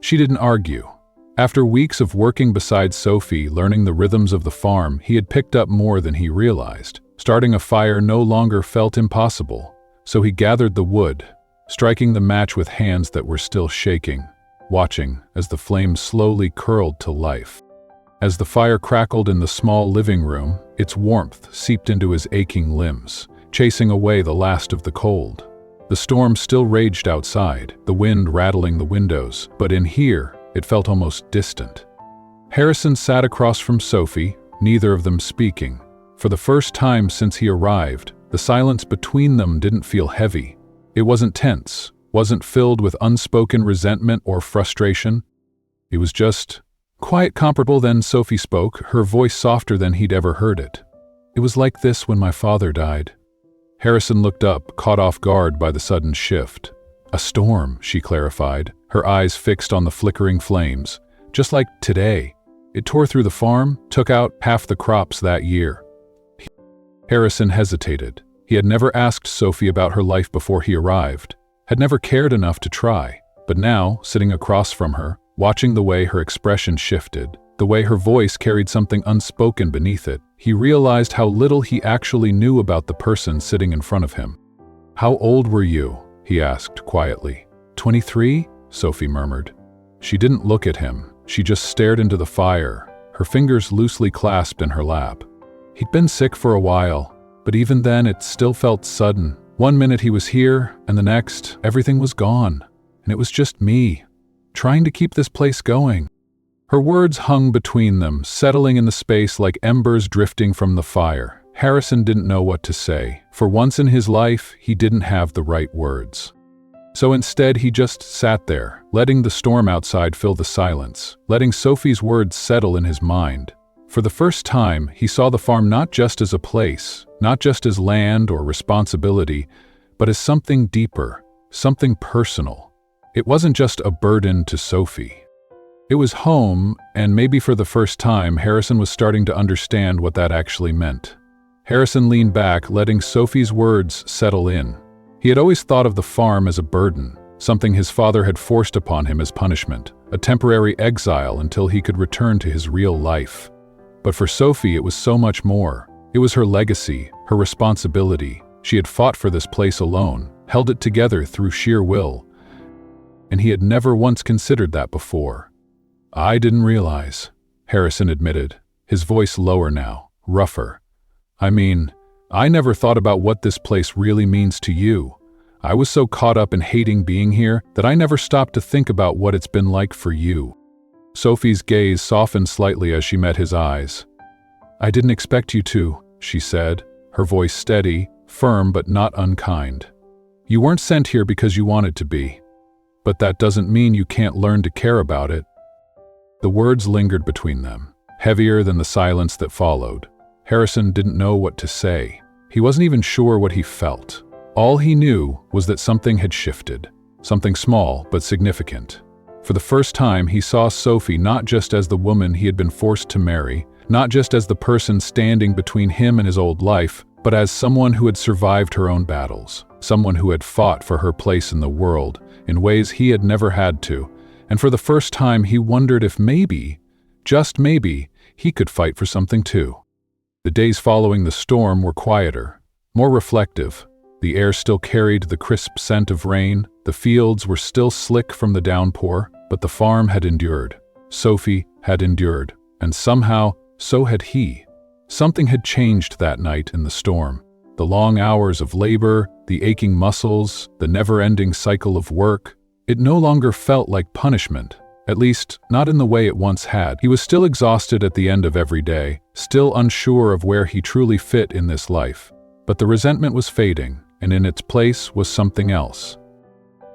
She didn't argue. After weeks of working beside Sophie, learning the rhythms of the farm, he had picked up more than he realized. Starting a fire no longer felt impossible, so he gathered the wood, striking the match with hands that were still shaking, watching as the flames slowly curled to life. As the fire crackled in the small living room, its warmth seeped into his aching limbs, chasing away the last of the cold. The storm still raged outside, the wind rattling the windows, but in here, it felt almost distant. Harrison sat across from Sophie, neither of them speaking. For the first time since he arrived, the silence between them didn't feel heavy. It wasn't tense, wasn't filled with unspoken resentment or frustration. It was just quiet. Comparable. Then Sophie spoke, her voice softer than he'd ever heard it. "It was like this when my father died." Harrison looked up, caught off guard by the sudden shift. "A storm," she clarified, her eyes fixed on the flickering flames. "Just like today. It tore through the farm, took out half the crops that year." Harrison hesitated. He had never asked Sophie about her life before he arrived, had never cared enough to try. But now, sitting across from her, watching the way her expression shifted, the way her voice carried something unspoken beneath it, he realized how little he actually knew about the person sitting in front of him. "How old were you?" he asked quietly. 23, Sophie murmured. She didn't look at him, She just stared into the fire, her fingers loosely clasped in her lap. He'd been sick for a while, but even then it still felt sudden. One minute he was here, and the next, everything was gone. And it was just me, trying to keep this place going. Her words hung between them, settling in the space like embers drifting from the fire. Harrison didn't know what to say. For once in his life, he didn't have the right words. So instead, he just sat there, letting the storm outside fill the silence, letting Sophie's words settle in his mind. For the first time, he saw the farm not just as a place, not just as land or responsibility, but as something deeper, something personal. It wasn't just a burden to Sophie. It was home, and maybe for the first time, Harrison was starting to understand what that actually meant. Harrison leaned back, letting Sophie's words settle in. He had always thought of the farm as a burden, something his father had forced upon him as punishment, a temporary exile until he could return to his real life. But for Sophie, it was so much more. It was her legacy, her responsibility. She had fought for this place alone, held it together through sheer will. And he had never once considered that before. "I didn't realize," Harrison admitted, his voice lower now, rougher. I never thought about what this place really means to you. I was so caught up in hating being here that I never stopped to think about what it's been like for you." Sophie's gaze softened slightly as she met his eyes. "I didn't expect you to," she said, her voice steady, firm but not unkind. "You weren't sent here because you wanted to be. But that doesn't mean you can't learn to care about it." The words lingered between them, heavier than the silence that followed. Harrison didn't know what to say. He wasn't even sure what he felt. All he knew was that something had shifted, something small but significant. For the first time, he saw Sophie not just as the woman he had been forced to marry, not just as the person standing between him and his old life, but as someone who had survived her own battles, someone who had fought for her place in the world in ways he had never had to. And for the first time, he wondered if maybe, just maybe, he could fight for something too. The days following the storm were quieter, more reflective. The air still carried the crisp scent of rain, the fields were still slick from the downpour, but the farm had endured. Sophie had endured, and somehow, so had he. Something had changed that night in the storm. The long hours of labor, the aching muscles, the never-ending cycle of work. It no longer felt like punishment, at least not in the way it once had. He was still exhausted at the end of every day, still unsure of where he truly fit in this life. But the resentment was fading, and in its place was something else.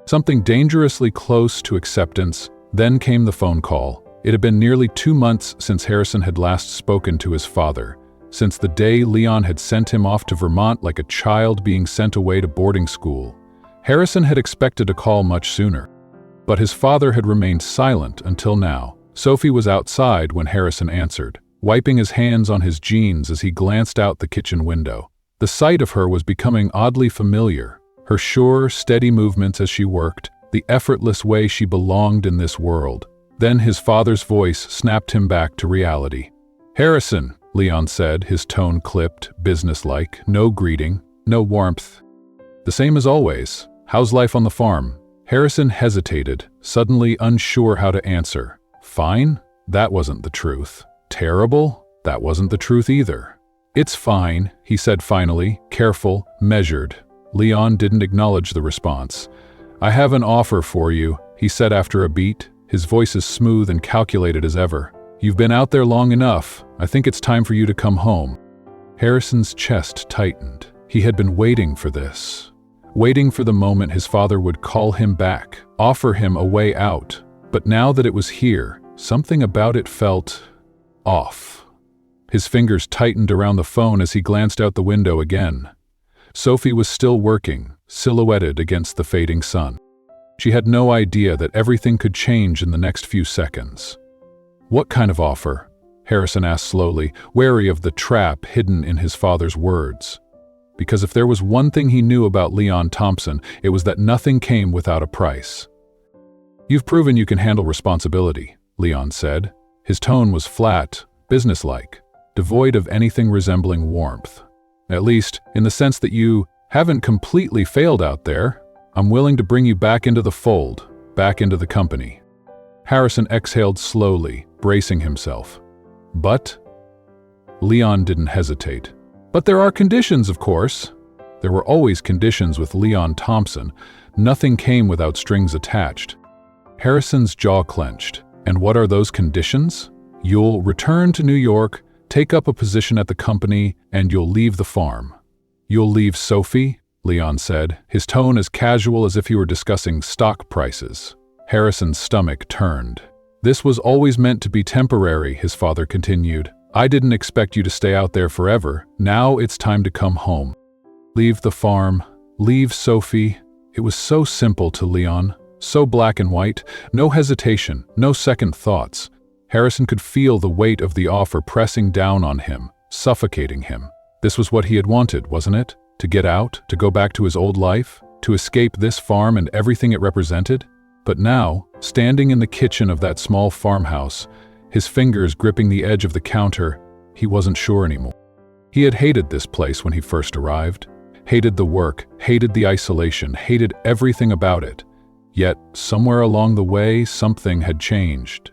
Something dangerously close to acceptance. Then came the phone call. It had been nearly 2 months since Harrison had last spoken to his father, since the day Leon had sent him off to Vermont like a child being sent away to boarding school. Harrison had expected a call much sooner. But his father had remained silent until now. Sophie was outside when Harrison answered, wiping his hands on his jeans as he glanced out the kitchen window. The sight of her was becoming oddly familiar, her sure, steady movements as she worked, the effortless way she belonged in this world. Then his father's voice snapped him back to reality. "Harrison," Leon said, his tone clipped, businesslike, no greeting, no warmth. "The same as always. How's life on the farm?" Harrison hesitated, suddenly unsure how to answer. Fine? That wasn't the truth. Terrible? That wasn't the truth either. "It's fine," he said finally, careful, measured. Leon didn't acknowledge the response. "I have an offer for you," he said after a beat, his voice as smooth and calculated as ever. "You've been out there long enough. I think it's time for you to come home." Harrison's chest tightened. He had been waiting for this. Waiting for the moment his father would call him back, offer him a way out. But now that it was here, something about it felt off. His fingers tightened around the phone as he glanced out the window again. Sophie was still working, silhouetted against the fading sun. She had no idea that everything could change in the next few seconds. "What kind of offer?" Harrison asked slowly, wary of the trap hidden in his father's words. Because if there was one thing he knew about Leon Thompson, it was that nothing came without a price. "You've proven you can handle responsibility," Leon said. His tone was flat, businesslike, devoid of anything resembling warmth. "At least, in the sense that you haven't completely failed out there. I'm willing to bring you back into the fold, back into the company." Harrison exhaled slowly, bracing himself. But? Leon didn't hesitate. But there are conditions, of course. There were always conditions with Leon Thompson. Nothing came without strings attached. Harrison's jaw clenched. And what are those conditions? You'll return to New York, take up a position at the company, and you'll leave the farm. You'll leave Sophie? Leon said, his tone as casual as if he were discussing stock prices. Harrison's stomach turned. This was always meant to be temporary, his father continued. I didn't expect you to stay out there forever. Now it's time to come home. Leave the farm. Leave Sophie. It was so simple to Leon. So black and white. No hesitation. No second thoughts. Harrison could feel the weight of the offer pressing down on him, suffocating him. This was what he had wanted, wasn't it? To get out, to go back to his old life, to escape this farm and everything it represented? But now, standing in the kitchen of that small farmhouse, his fingers gripping the edge of the counter, he wasn't sure anymore. He had hated this place when he first arrived, hated the work, hated the isolation, hated everything about it. Yet, somewhere along the way, something had changed.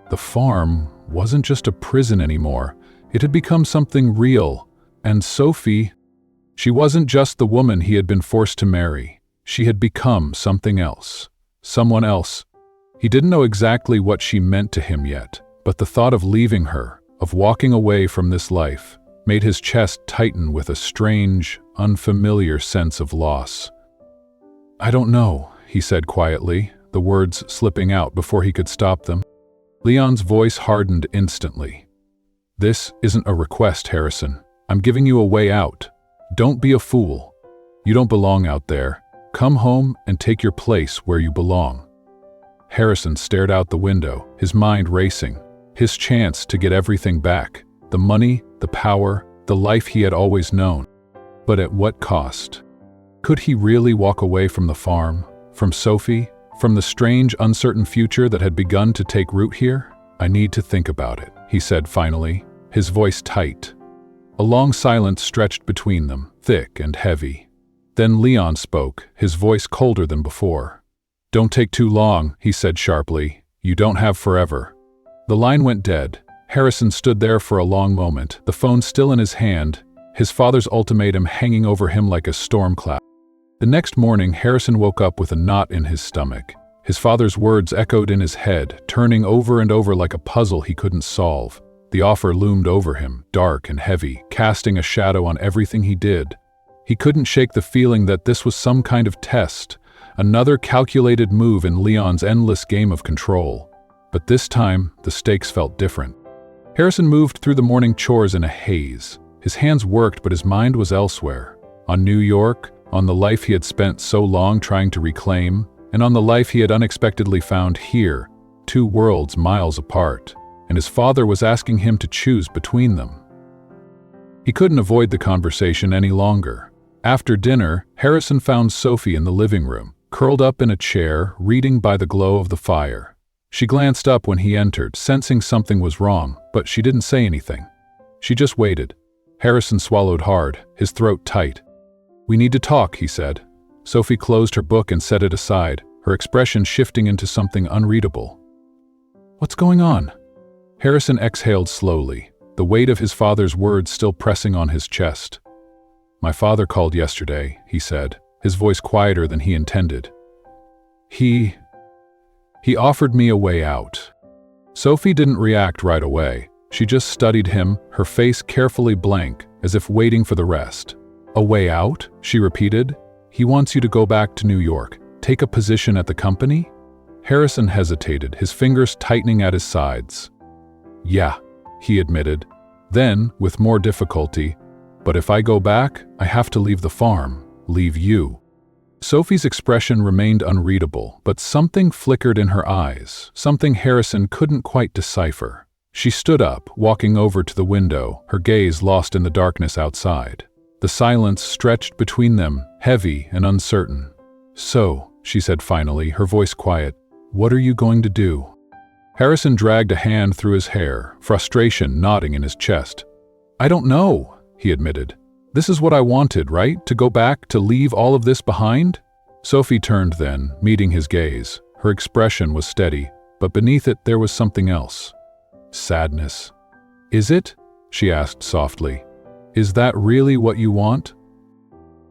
The farm wasn't just a prison anymore. It had become something real. And Sophie, she wasn't just the woman he had been forced to marry. She had become something else. Someone else. He didn't know exactly what she meant to him yet, but the thought of leaving her, of walking away from this life, made his chest tighten with a strange, unfamiliar sense of loss. I don't know, he said quietly, the words slipping out before he could stop them. Leon's voice hardened instantly. This isn't a request, Harrison. I'm giving you a way out. Don't be a fool. You don't belong out there. Come home and take your place where you belong. Harrison stared out the window, his mind racing. His chance to get everything back. The money, the power, the life he had always known. But at what cost? Could he really walk away from the farm? From Sophie? From the strange, uncertain future that had begun to take root here? I need to think about it, he said finally, his voice tight. A long silence stretched between them, thick and heavy. Then Leon spoke, his voice colder than before. Don't take too long, he said sharply. You don't have forever. The line went dead. Harrison stood there for a long moment, the phone still in his hand, his father's ultimatum hanging over him like a storm cloud. The next morning, Harrison woke up with a knot in his stomach. His father's words echoed in his head, turning over and over like a puzzle he couldn't solve. The offer loomed over him, dark and heavy, casting a shadow on everything he did. He couldn't shake the feeling that this was some kind of test, another calculated move in Leon's endless game of control. But this time, the stakes felt different. Harrison moved through the morning chores in a haze. His hands worked, but his mind was elsewhere. On New York, on the life he had spent so long trying to reclaim, and on the life he had unexpectedly found here, two worlds miles apart, and his father was asking him to choose between them. He couldn't avoid the conversation any longer. After dinner, Harrison found Sophie in the living room, curled up in a chair, reading by the glow of the fire. She glanced up when he entered, sensing something was wrong, but she didn't say anything. She just waited. Harrison swallowed hard, his throat tight. We need to talk, he said. Sophie closed her book and set it aside, her expression shifting into something unreadable. What's going on? Harrison exhaled slowly, the weight of his father's words still pressing on his chest. My father called yesterday, he said, his voice quieter than he intended. He offered me a way out. Sophie didn't react right away. She just studied him, her face carefully blank, as if waiting for the rest. A way out? She repeated. He wants you to go back to New York, take a position at the company? Harrison hesitated, his fingers tightening at his sides. Yeah, he admitted. Then, with more difficulty, but if I go back, I have to leave the farm, leave you. Sophie's expression remained unreadable, but something flickered in her eyes, something Harrison couldn't quite decipher. She stood up, walking over to the window, her gaze lost in the darkness outside. The silence stretched between them, heavy and uncertain. So, she said finally, her voice quiet, what are you going to do? Harrison dragged a hand through his hair, frustration knotting in his chest. I don't know, he admitted. This is what I wanted, right? To go back, to leave all of this behind? Sophie turned then, meeting his gaze. Her expression was steady. but beneath it there was something else. Sadness. "Is it?" she asked softly. "Is that really what you want?"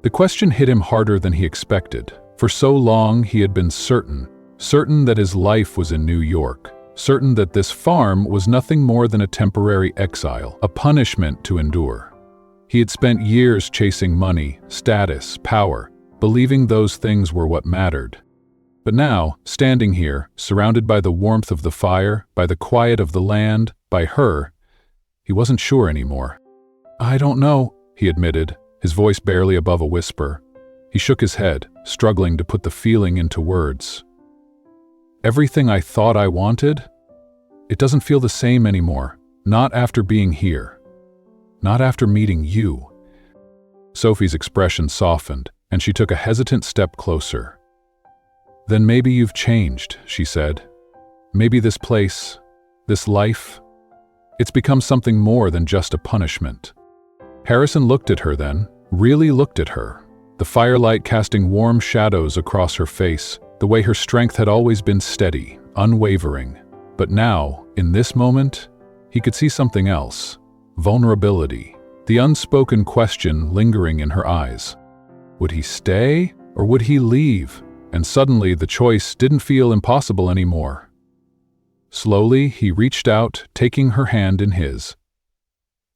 The question hit him harder than he expected. For so long he had been certain that his life was in New York, certain that this farm was nothing more than a temporary exile, a punishment to endure. He had spent years chasing money, status, power, believing those things were what mattered. But now, standing here, surrounded by the warmth of the fire, by the quiet of the land, by her, he wasn't sure anymore. "I don't know," he admitted, his voice barely above a whisper. He shook his head, struggling to put the feeling into words. "Everything I thought I wanted? It doesn't feel the same anymore, not after being here. Not after meeting you." Sophie's expression softened, and she took a hesitant step closer. "Then maybe you've changed," she said. "Maybe this place, this life, it's become something more than just a punishment." Harrison looked at her then, really looked at her, the firelight casting warm shadows across her face, the way her strength had always been steady, unwavering. But now, in this moment, he could see something else. Vulnerability, the unspoken question lingering in her eyes. Would he stay, or would he leave? And suddenly the choice didn't feel impossible anymore. Slowly, he reached out, taking her hand in his.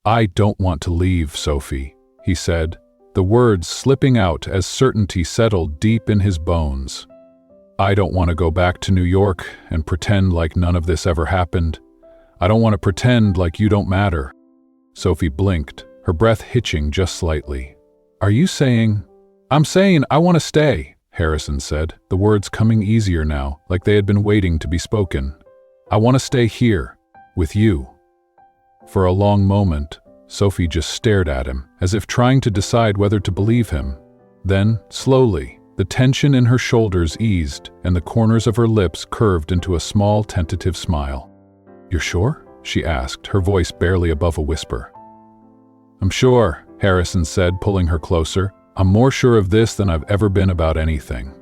"I don't want to leave, Sophie," he said, the words slipping out as certainty settled deep in his bones. "I don't want to go back to New York and pretend like none of this ever happened. I don't want to pretend like you don't matter." Sophie blinked, her breath hitching just slightly. "Are you saying—" "I'm saying I want to stay," Harrison said, the words coming easier now, like they had been waiting to be spoken. "I want to stay here, with you." For a long moment, Sophie just stared at him, as if trying to decide whether to believe him. Then, slowly, the tension in her shoulders eased, and the corners of her lips curved into a small, tentative smile. "You're sure?" she asked, her voice barely above a whisper. "I'm sure," Harrison said, pulling her closer. "I'm more sure of this than I've ever been about anything."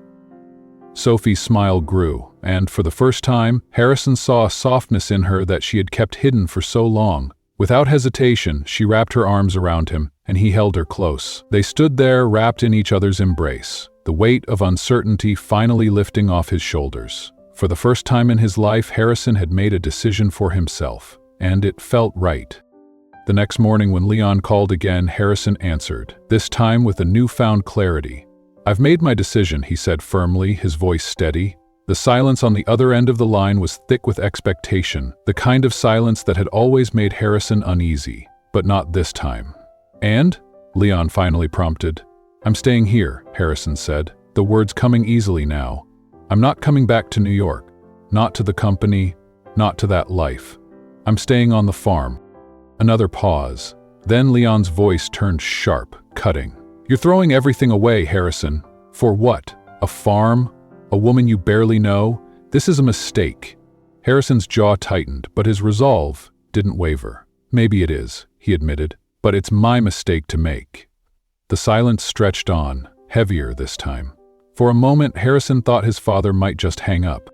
Sophie's smile grew, and for the first time, Harrison saw a softness in her that she had kept hidden for so long. Without hesitation, she wrapped her arms around him, and he held her close. They stood there, wrapped in each other's embrace, the weight of uncertainty finally lifting off his shoulders. For the first time in his life, Harrison had made a decision for himself, and it felt right. The next morning when Leon called again, Harrison answered, this time with a newfound clarity. "I've made my decision," he said firmly, his voice steady. The silence on the other end of the line was thick with expectation, the kind of silence that had always made Harrison uneasy, but not this time. "And?" Leon finally prompted. "I'm staying here," Harrison said, the words coming easily now. "I'm not coming back to New York. Not to the company, not to that life. I'm staying on the farm." Another pause. Then Leon's voice turned sharp, cutting. "You're throwing everything away, Harrison. For what? A farm? A woman you barely know? This is a mistake." Harrison's jaw tightened, but his resolve didn't waver. "Maybe it is," he admitted, "but it's my mistake to make." The silence stretched on, heavier this time. For a moment, Harrison thought his father might just hang up.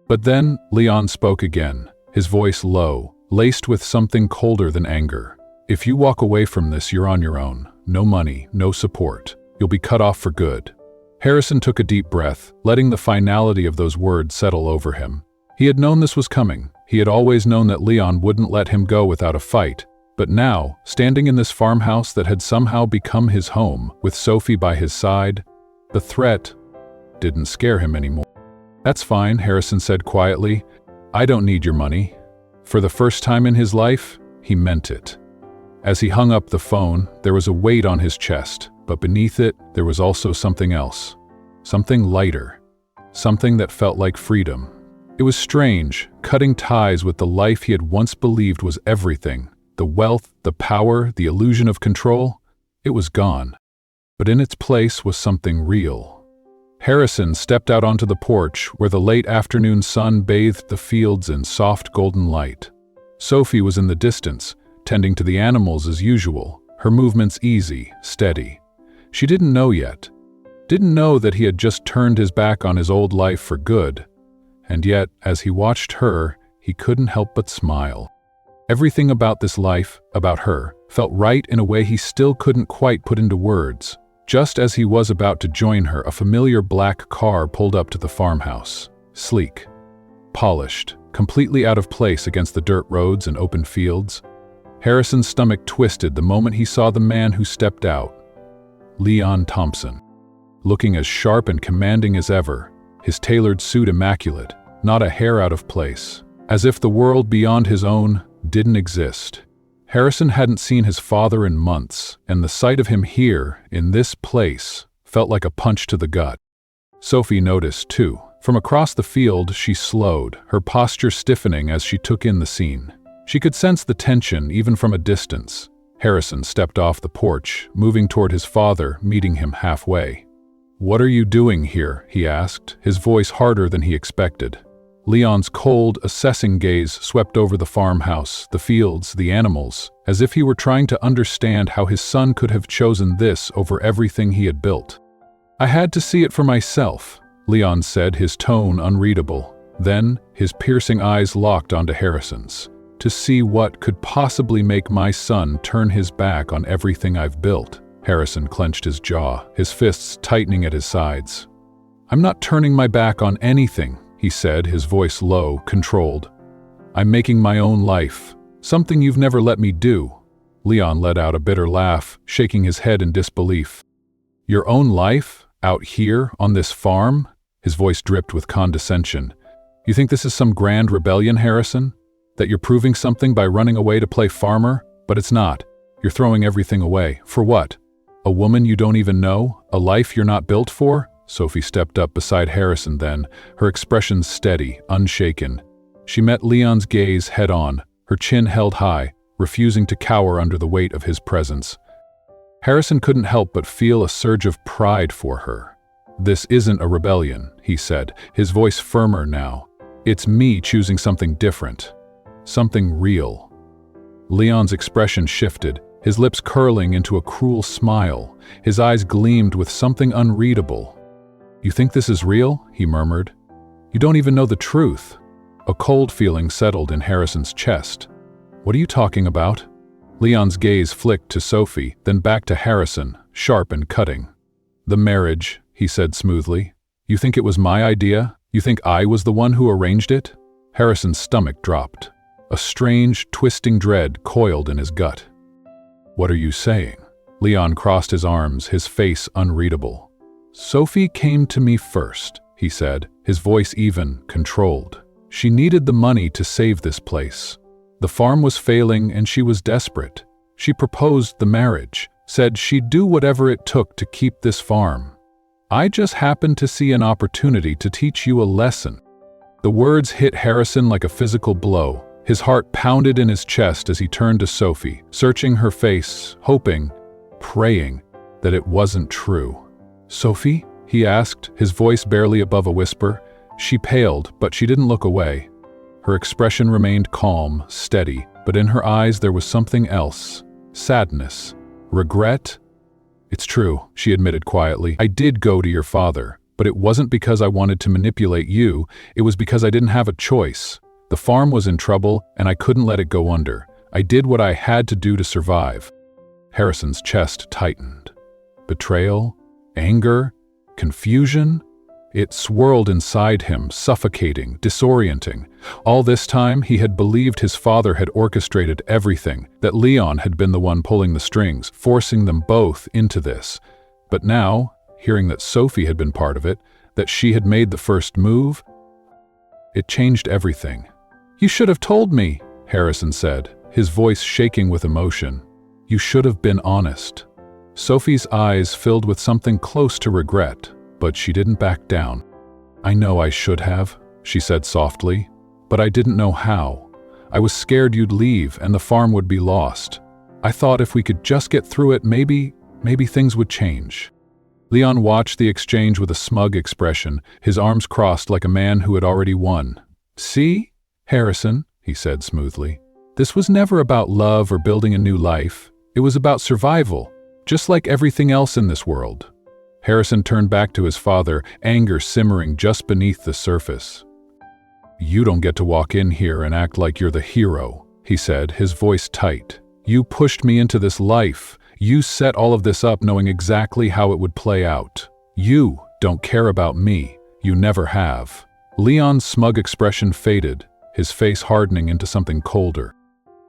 But then Leon spoke again, his voice low, laced with something colder than anger. "If you walk away from this, you're on your own. No money, no support. You'll be cut off for good." Harrison took a deep breath, letting the finality of those words settle over him. He had known this was coming. He had always known that Leon wouldn't let him go without a fight. But now, standing in this farmhouse that had somehow become his home, with Sophie by his side, the threat didn't scare him anymore. "That's fine," Harrison said quietly. "I don't need your money." For the first time in his life, he meant it. As he hung up the phone, there was a weight on his chest, but beneath it, there was also something else. Something lighter. Something that felt like freedom. It was strange, cutting ties with the life he had once believed was everything. The wealth, the power, the illusion of control. It was gone. But in its place was something real. Harrison stepped out onto the porch where the late afternoon sun bathed the fields in soft golden light. Sophie was in the distance, tending to the animals as usual, her movements easy, steady. She didn't know yet. Didn't know that he had just turned his back on his old life for good. And yet, as he watched her, he couldn't help but smile. Everything about this life, about her, felt right in a way he still couldn't quite put into words. Just as he was about to join her, a familiar black car pulled up to the farmhouse. Sleek, polished, completely out of place against the dirt roads and open fields. Harrison's stomach twisted the moment he saw the man who stepped out. Leon Thompson. Looking as sharp and commanding as ever, his tailored suit immaculate, not a hair out of place, as if the world beyond his own didn't exist. Harrison hadn't seen his father in months, and the sight of him here, in this place, felt like a punch to the gut. Sophie noticed, too. From across the field, she slowed, her posture stiffening as she took in the scene. She could sense the tension even from a distance. Harrison stepped off the porch, moving toward his father, meeting him halfway. "What are you doing here?" he asked, his voice harder than he expected. Leon's cold, assessing gaze swept over the farmhouse, the fields, the animals, as if he were trying to understand how his son could have chosen this over everything he had built. "I had to see it for myself," Leon said, his tone unreadable. Then, his piercing eyes locked onto Harrison's. "To see what could possibly make my son turn his back on everything I've built." Harrison clenched his jaw, his fists tightening at his sides. "I'm not turning my back on anything," he said, his voice low, controlled. "I'm making my own life, something you've never let me do." Leon let out a bitter laugh, shaking his head in disbelief. "Your own life? Out here, on this farm?" His voice dripped with condescension. "You think this is some grand rebellion, Harrison? That you're proving something by running away to play farmer? But it's not. You're throwing everything away. For what? A woman you don't even know? A life you're not built for?" Sophie stepped up beside Harrison then, her expression steady, unshaken. She met Leon's gaze head-on, her chin held high, refusing to cower under the weight of his presence. Harrison couldn't help but feel a surge of pride for her. "This isn't a rebellion," he said, his voice firmer now. "It's me choosing something different. Something real." Leon's expression shifted, his lips curling into a cruel smile. His eyes gleamed with something unreadable. "You think this is real?" he murmured. "You don't even know the truth." A cold feeling settled in Harrison's chest. "What are you talking about?" Leon's gaze flicked to Sophie, then back to Harrison, sharp and cutting. "The marriage," he said smoothly. "You think it was my idea? You think I was the one who arranged it?" Harrison's stomach dropped. A strange, twisting dread coiled in his gut. "What are you saying?" Leon crossed his arms, his face unreadable. "Sophie came to me first," he said, his voice even, controlled. "She needed the money to save this place. The farm was failing and she was desperate. She proposed the marriage, said she'd do whatever it took to keep this farm. I just happened to see an opportunity to teach you a lesson." The words hit Harrison like a physical blow. His heart pounded in his chest as he turned to Sophie, searching her face, hoping, praying, that it wasn't true. "Sophie?" he asked, his voice barely above a whisper. She paled, but she didn't look away. Her expression remained calm, steady, but in her eyes there was something else. Sadness. Regret. "It's true," she admitted quietly. "I did go to your father, but it wasn't because I wanted to manipulate you, it was because I didn't have a choice. The farm was in trouble, and I couldn't let it go under. I did what I had to do to survive." Harrison's chest tightened. Betrayal? Anger? Confusion? It swirled inside him, suffocating, disorienting. All this time, he had believed his father had orchestrated everything, that Leon had been the one pulling the strings, forcing them both into this. But now, hearing that Sophie had been part of it, that she had made the first move, it changed everything. "You should have told me," Harrison said, his voice shaking with emotion. "You should have been honest." Sophie's eyes filled with something close to regret, but she didn't back down. "I know I should have," she said softly, "but I didn't know how. I was scared you'd leave and the farm would be lost. I thought if we could just get through it, maybe things would change." Leon watched the exchange with a smug expression, his arms crossed like a man who had already won. "See, Harrison," he said smoothly, "this was never about love or building a new life. It was about survival, just like everything else in this world." Harrison turned back to his father, anger simmering just beneath the surface. "You don't get to walk in here and act like you're the hero," he said, his voice tight. "You pushed me into this life. You set all of this up knowing exactly how it would play out. You don't care about me. You never have." Leon's smug expression faded, his face hardening into something colder.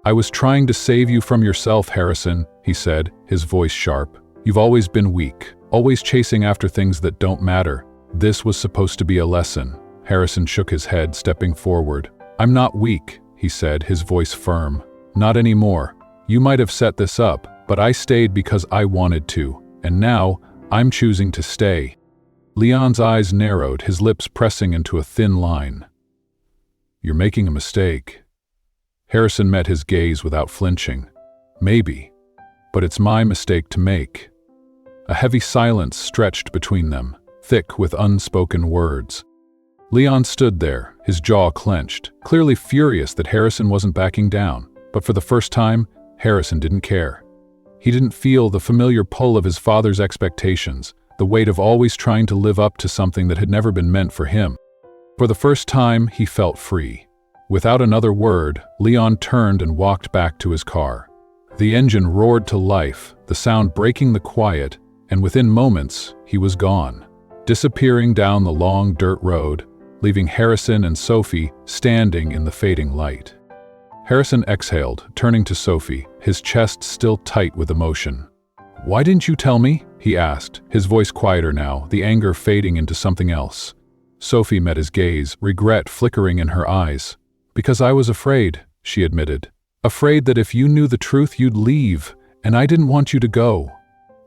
"I was trying to save you from yourself, Harrison," he said, his voice sharp. "You've always been weak, always chasing after things that don't matter. This was supposed to be a lesson." Harrison shook his head, stepping forward. "I'm not weak," he said, his voice firm. "Not anymore. You might have set this up, but I stayed because I wanted to, and now I'm choosing to stay." Leon's eyes narrowed, his lips pressing into a thin line. "You're making a mistake." Harrison met his gaze without flinching. "Maybe, but it's my mistake to make." A heavy silence stretched between them, thick with unspoken words. Leon stood there, his jaw clenched, clearly furious that Harrison wasn't backing down. But for the first time, Harrison didn't care. He didn't feel the familiar pull of his father's expectations, the weight of always trying to live up to something that had never been meant for him. For the first time, he felt free. Without another word, Leon turned and walked back to his car. The engine roared to life, the sound breaking the quiet, and within moments, he was gone, disappearing down the long dirt road, leaving Harrison and Sophie standing in the fading light. Harrison exhaled, turning to Sophie, his chest still tight with emotion. "Why didn't you tell me?" he asked, his voice quieter now, the anger fading into something else. Sophie met his gaze, regret flickering in her eyes. "Because I was afraid," she admitted. "Afraid that if you knew the truth you'd leave, and I didn't want you to go."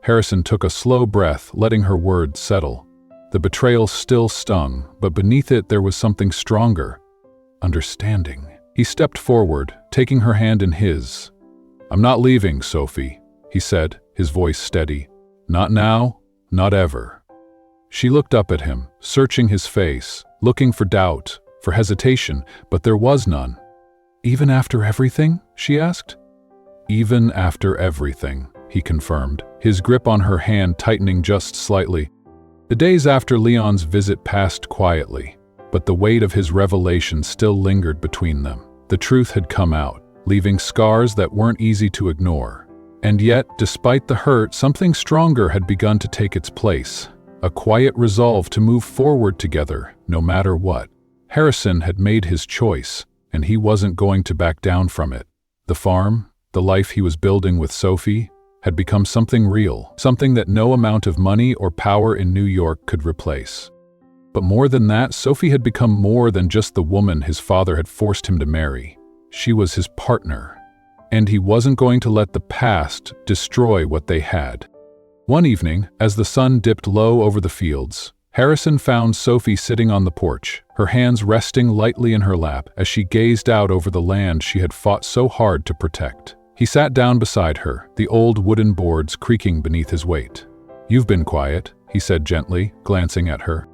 Harrison took a slow breath, letting her words settle. The betrayal still stung, but beneath it there was something stronger. Understanding. He stepped forward, taking her hand in his. "I'm not leaving, Sophie," he said, his voice steady. "Not now, not ever." She looked up at him, searching his face, looking for doubt, for hesitation, but there was none. "Even after everything?" she asked. "Even after everything," he confirmed, his grip on her hand tightening just slightly. The days after Leon's visit passed quietly, but the weight of his revelation still lingered between them. The truth had come out, leaving scars that weren't easy to ignore. And yet, despite the hurt, something stronger had begun to take its place, a quiet resolve to move forward together, no matter what. Harrison had made his choice, and he wasn't going to back down from it. The farm, the life he was building with Sophie, had become something real, something that no amount of money or power in New York could replace. But more than that, Sophie had become more than just the woman his father had forced him to marry. She was his partner, and he wasn't going to let the past destroy what they had. One evening, as the sun dipped low over the fields, Harrison found Sophie sitting on the porch, her hands resting lightly in her lap as she gazed out over the land she had fought so hard to protect. He sat down beside her, the old wooden boards creaking beneath his weight. "You've been quiet," he said gently, glancing at her.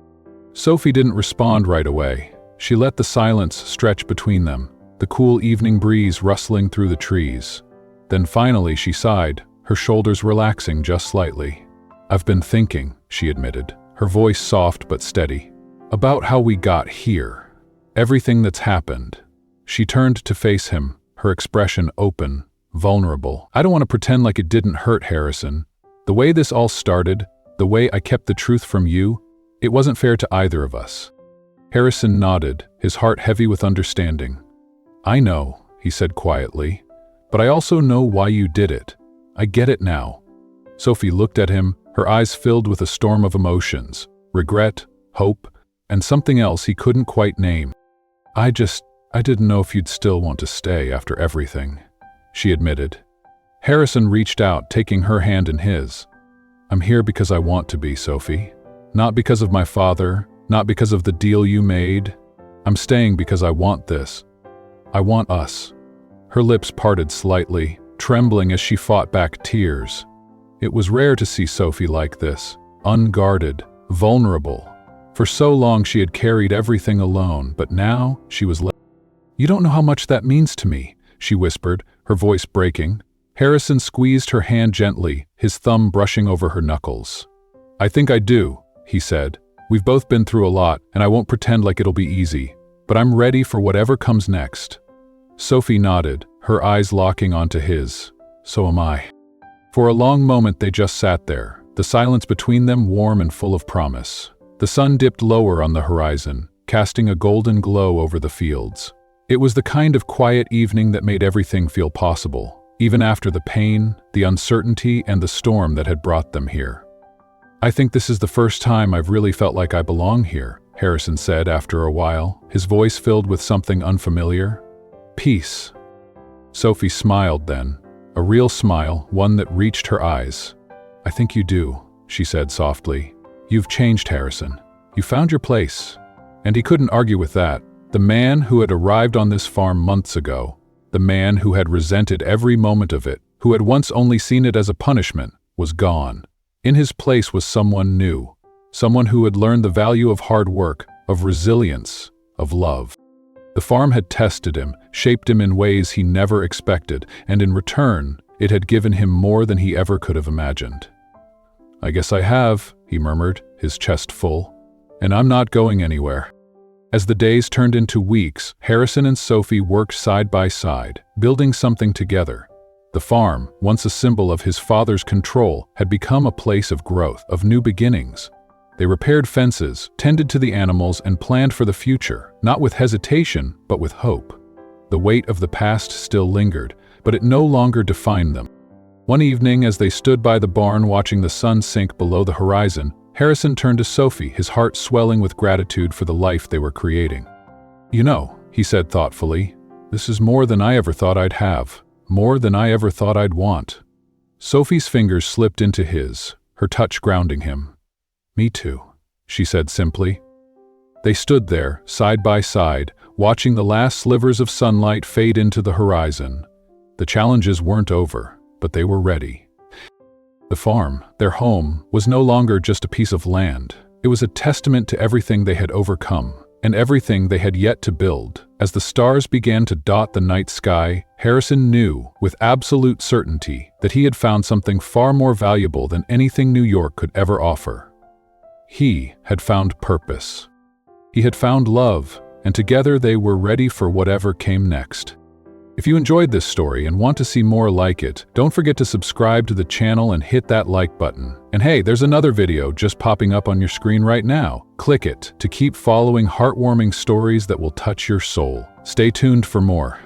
Sophie didn't respond right away. She let the silence stretch between them, the cool evening breeze rustling through the trees. Then finally she sighed, her shoulders relaxing just slightly. "I've been thinking," she admitted, her voice soft but steady, "about how we got here. Everything that's happened." She turned to face him, her expression open, vulnerable. "I don't want to pretend like it didn't hurt, Harrison. The way this all started, the way I kept the truth from you, it wasn't fair to either of us." Harrison nodded, his heart heavy with understanding. "I know," he said quietly, "but I also know why you did it. I get it now." Sophie looked at him, her eyes filled with a storm of emotions, regret, hope, and something else he couldn't quite name. I didn't know if you'd still want to stay after everything," she admitted. Harrison reached out, taking her hand in his. "I'm here because I want to be, Sophie. Not because of my father, not because of the deal you made. I'm staying because I want this. I want us." Her lips parted slightly, trembling as she fought back tears. It was rare to see Sophie like this, unguarded, vulnerable. For so long she had carried everything alone, but now she was "You don't know how much that means to me," she whispered, her voice breaking. Harrison squeezed her hand gently, his thumb brushing over her knuckles. "I think I do," he said. "We've both been through a lot, and I won't pretend like it'll be easy. but I'm ready for whatever comes next." Sophie nodded, her eyes locking onto his. "So am I." For a long moment they just sat there, the silence between them warm and full of promise. The sun dipped lower on the horizon, casting a golden glow over the fields. It was the kind of quiet evening that made everything feel possible, even after the pain, the uncertainty, and the storm that had brought them here. "I think this is the first time I've really felt like I belong here," Harrison said after a while, his voice filled with something unfamiliar. "Peace." Sophie smiled then, a real smile, one that reached her eyes. "I think you do," she said softly. "You've changed, Harrison. You found your place." And he couldn't argue with that. The man who had arrived on this farm months ago, the man who had resented every moment of it, who had once only seen it as a punishment, was gone. In his place was someone new, someone who had learned the value of hard work, of resilience, of love. The farm had tested him, shaped him in ways he never expected, and in return, it had given him more than he ever could have imagined. "I guess I have," he murmured, his chest full. "And I'm not going anywhere." As the days turned into weeks, Harrison and Sophie worked side by side, building something together. The farm, once a symbol of his father's control, had become a place of growth, of new beginnings. They repaired fences, tended to the animals, and planned for the future, not with hesitation, but with hope. The weight of the past still lingered, but it no longer defined them. One evening, as they stood by the barn watching the sun sink below the horizon, Harrison turned to Sophie, his heart swelling with gratitude for the life they were creating. "You know," he said thoughtfully, "this is more than I ever thought I'd have, more than I ever thought I'd want." Sophie's fingers slipped into his, her touch grounding him. "Me too," she said simply. They stood there, side by side, watching the last slivers of sunlight fade into the horizon. The challenges weren't over, but they were ready. The farm, their home, was no longer just a piece of land. It was a testament to everything they had overcome, and everything they had yet to build. As the stars began to dot the night sky, Harrison knew, with absolute certainty, that he had found something far more valuable than anything New York could ever offer. He had found purpose. He had found love, and together they were ready for whatever came next. If you enjoyed this story and want to see more like it, don't forget to subscribe to the channel and hit that like button. And hey, there's another video just popping up on your screen right now. Click it to keep following heartwarming stories that will touch your soul. Stay tuned for more.